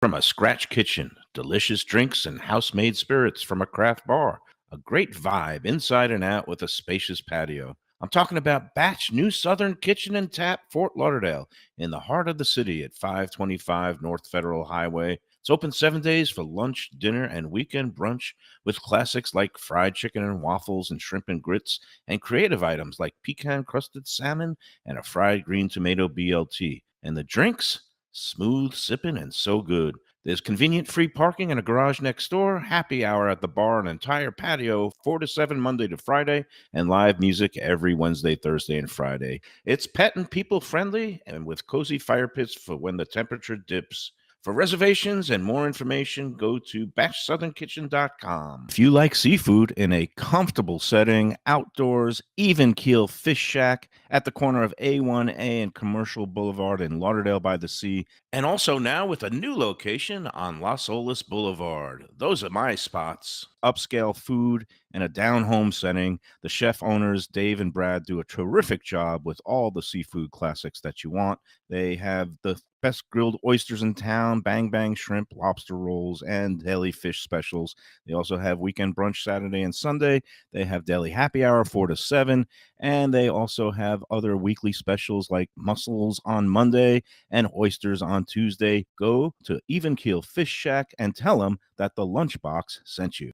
From a scratch kitchen, delicious drinks and house-made spirits from a craft bar. A great vibe inside and out with a spacious patio. I'm talking about Batch New Southern Kitchen and Tap, Fort Lauderdale, in the heart of the city at 525 North Federal Highway. It's open 7 days for lunch, dinner, and weekend brunch with classics like fried chicken and waffles and shrimp and grits, and creative items like pecan-crusted salmon and a fried green tomato BLT. And the drinks? Smooth sipping and so good. There's convenient free parking and a garage next door, happy hour at the bar, an entire patio, 4 to 7 Monday to Friday, and live music every Wednesday, Thursday, and Friday. It's pet and people friendly and with cozy fire pits for when the temperature dips. For reservations and more information, go to batchsouthernkitchen.com. If you like seafood in a comfortable setting, outdoors, even keel fish shack at the corner of A1A and Commercial Boulevard in Lauderdale by the Sea, and also now with a new location on Las Olas Boulevard. Those are my spots. Upscale food and a down-home setting. The chef owners, Dave and Brad, do a terrific job with all the seafood classics that you want. They have the best grilled oysters in town, bang bang shrimp, lobster rolls, and deli fish specials. They also have weekend brunch Saturday and Sunday. They have deli happy hour 4 to 7, and they also have other weekly specials like mussels on Monday and oysters on Tuesday. Go to Even Keel Fish Shack and tell them that the Lunchbox sent you.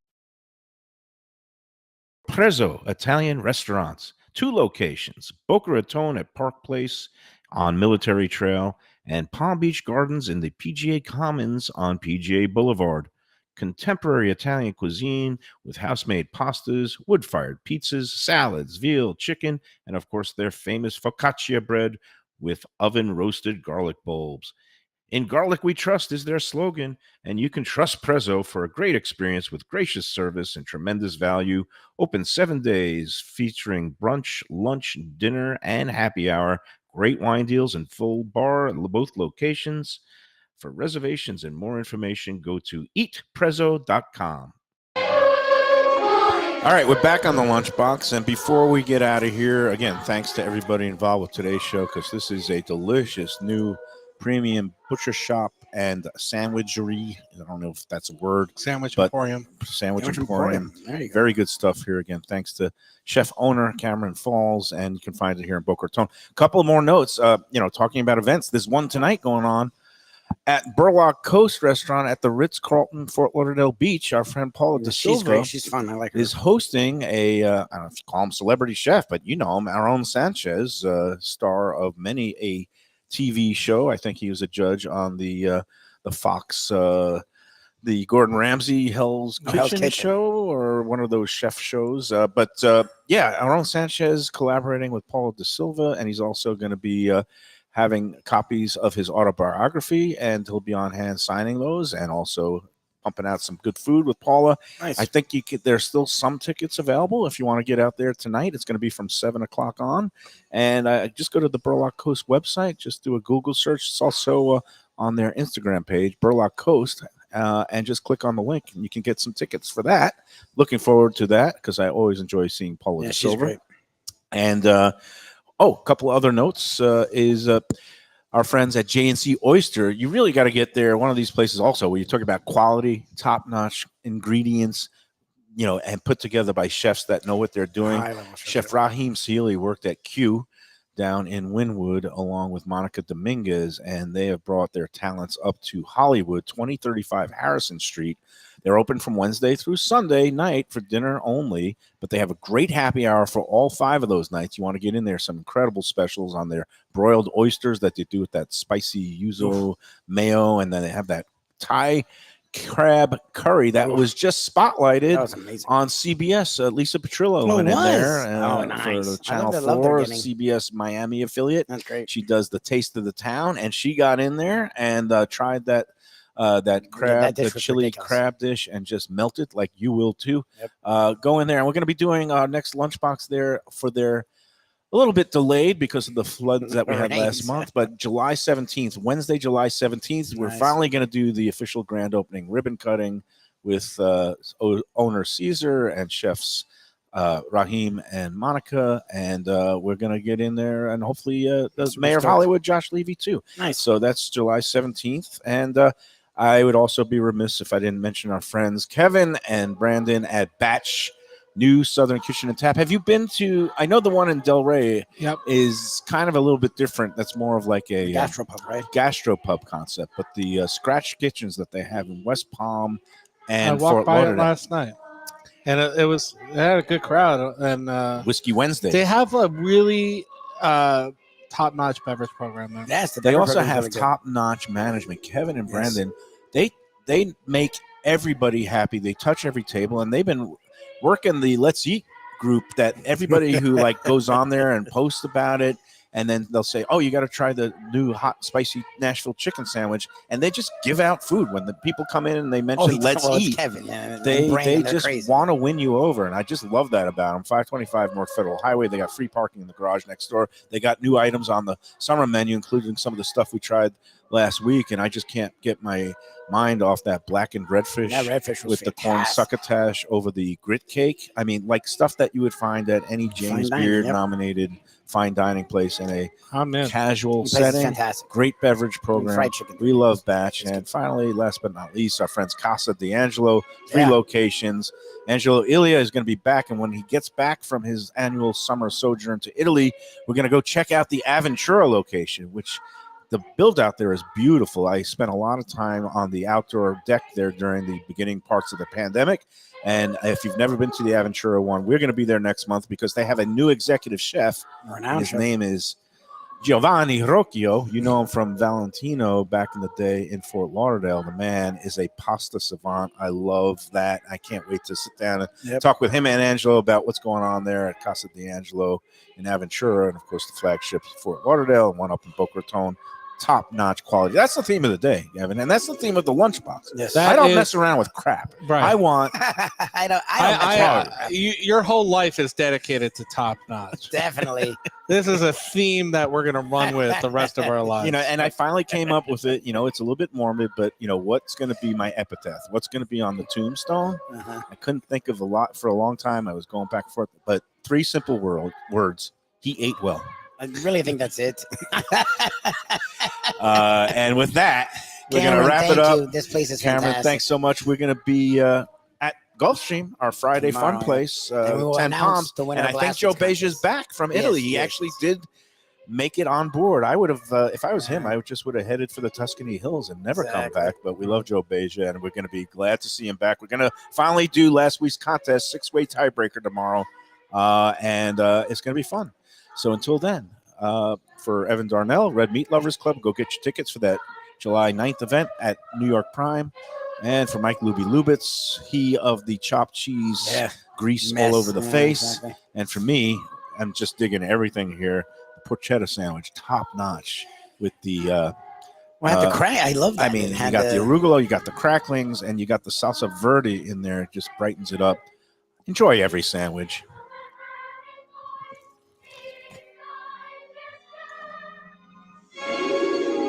Prezzo Italian Restaurants, 2 locations, Boca Raton at Park Place on Military Trail and Palm Beach Gardens in the PGA Commons on PGA Boulevard. Contemporary Italian cuisine with house-made pastas, wood-fired pizzas, salads, veal, chicken, and of course their famous focaccia bread with oven-roasted garlic bulbs. In Garlic We Trust is their slogan, and you can trust Prezzo for a great experience with gracious service and tremendous value. Open 7 days, featuring brunch, lunch, dinner, and happy hour. Great wine deals and full bar at both locations. For reservations and more information, go to eatprezzo.com. All right, we're back on the Lunchbox, and before we get out of here, again, thanks to everybody involved with today's show, because this is a delicious new premium butcher shop and sandwichery. I don't know if that's a word. Sandwich But- Emporium. Sandwich Emporium. There you go. Very good stuff here again. Thanks to chef owner Cameron Falls, and you can find it here in Boca Raton. A couple more notes. Talking about events. There's one tonight going on at Burlock Coast Restaurant at the Ritz-Carlton, Fort Lauderdale Beach. Our friend Paula De Silva She's fun. I like her. is hosting a, I don't know if you call him celebrity chef, but you know him, Aaron Sanchez, star of many a TV show. I think he was a judge on the Fox, the Gordon Ramsay Hell's Kitchen show, or one of those chef shows. Aaron Sanchez collaborating with Paula De Silva, and he's also going to be having copies of his autobiography, and he'll be on hand signing those and also pumping out some good food with Paula. Nice. I think there's still some tickets available if you want to get out there tonight. It's going to be from 7 o'clock on. And just go to the Burlock Coast website. Just do a Google search. It's also on their Instagram page, Burlock Coast, and just click on the link, and you can get some tickets for that. Looking forward to that because I always enjoy seeing Paula De she's Silva. great. And a couple of other notes is our friends at J&C Oyster. You really got to get there. One of these places also where you talk about quality, top-notch ingredients, and put together by chefs that know what they're doing. High level Chef Raheem Sealy worked at Q. down in Wynwood, along with Monica Dominguez, and they have brought their talents up to Hollywood, 2035 Harrison Street. They're open from Wednesday through Sunday night for dinner only, but they have a great happy hour for all 5 of those nights. You want to get in there, some incredible specials on their broiled oysters that they do with that spicy yuzu mayo, and then they have that Thai crab curry that was just spotlighted That was amazing. on CBS. Lisa Petrillo Oh, went it in there was? for Nice. the I Channel love their 4 getting. CBS Miami affiliate. That's great. She does the Taste of the Town, and she got in there and tried that crab, that dish the was chili ridiculous. crab dish, and just melted like you will too. Yep. Go in there, and we're going to be doing our next Lunchbox there for their a little bit delayed because of the floods that we had last Rains. month, but July 17th, Wednesday, July 17th, we're Nice. finally going to do the official grand opening ribbon cutting with owner Caesar and chefs Raheem and Monica, and we're going to get in there, and hopefully the mayor of stoked. Hollywood, Josh Levy, too. Nice. So that's July 17th, and I would also be remiss if I didn't mention our friends Kevin and Brandon at Batch New Southern Kitchen and Tap. Have you been to? I know the one in Delray is kind of a little bit different. That's more of like a Gastropub, right? gastropub concept. But the scratch kitchens that they have in West Palm and I walked Fort by it Lauderdale, last night, and it had a good crowd. And Whiskey Wednesday. they have a really top-notch beverage program there. Yes, the They beverage also program's have really good. top-notch management. Kevin and Yes. Brandon, they make everybody happy. They touch every table, and they've been working the Let's Eat group that everybody who like goes on there and posts about it, and then they'll say, "Oh, you got to try the new hot spicy Nashville chicken sandwich," and they just give out food when the people come in and they mention "Let's it's Eat." Kevin. Yeah, They Brandon, they're just crazy. want to win you over, and I just love that about them. 525 North Federal Highway. They got free parking in the garage next door. They got new items on the summer menu, including some of the stuff we tried last week, and I just can't get my mind off that blackened redfish, That redfish was with the corn fantastic. succotash over the grit cake. I mean, like stuff that you would find at any James dining, Beard yep. nominated fine dining place in a I'm in. casual The place is setting. fantastic. Great beverage program. Fried chicken. We love Batch. And finally, last but not least, our friends Casa D'Angelo, 3 Yeah. locations. Angelo Ilia is going to be back, and when he gets back from his annual summer sojourn to Italy, we're going to go check out the Aventura location, which the build out there is beautiful. I spent a lot of time on the outdoor deck there during the beginning parts of the pandemic. And if you've never been to the Aventura one, we're going to be there next month because they have a new executive chef. Renowned His chef. name is Giovanni Rocchio. You know him from Valentino back in the day in Fort Lauderdale. The man is a pasta savant. I love that. I can't wait to sit down and Yep. talk with him and Angelo about what's going on there at Casa D'Angelo in Aventura, and of course the flagship Fort Lauderdale and one up in Boca Raton. Top-notch quality. That's the theme of the day, Gavin, and that's the theme of the Lunchbox. Yes. That I don't is- mess around with crap. Right. I want I don't. Your whole life is dedicated to top notch. Definitely. This is a theme that we're going to run with the rest of our lives. and I finally came up with it. It's a little bit morbid, but what's going to be my epitaph? What's going to be on the tombstone? Uh-huh. I couldn't think of a lot for a long time. I was going back and forth, but 3 simple words. He ate well. I really think that's it. And with that, we're going to Cameron, wrap it thank up. you. This place is Cameron, fantastic. thanks so much. We're going to be at Gulfstream, our Friday Tomorrow, fun place, And we will 10 announce Palms. the winner And I of think last Joe week's Beja's contest. back from Yes, Italy. He yes. actually did make it on board. I would have, if I was him, I just would have headed for the Tuscany Hills and never come Exactly. back. But we love Joe Beja, and we're going to be glad to see him back. We're going to finally do last week's contest, 6-way tiebreaker tomorrow, and it's going to be fun. So until then, for Evan Darnell, Red Meat Lovers Club, go get your tickets for that July 9th event at New York Prime. And for Mike Lubie Lubitz, he of the chopped cheese grease Mess. all over the Yeah, face. exactly. And for me, I'm just digging everything here. The porchetta sandwich, top notch with the Well, I have to crack. I love that. I mean, It you had got the arugula, you got the cracklings, and you got the salsa verde in there. It just brightens it up. Enjoy every sandwich.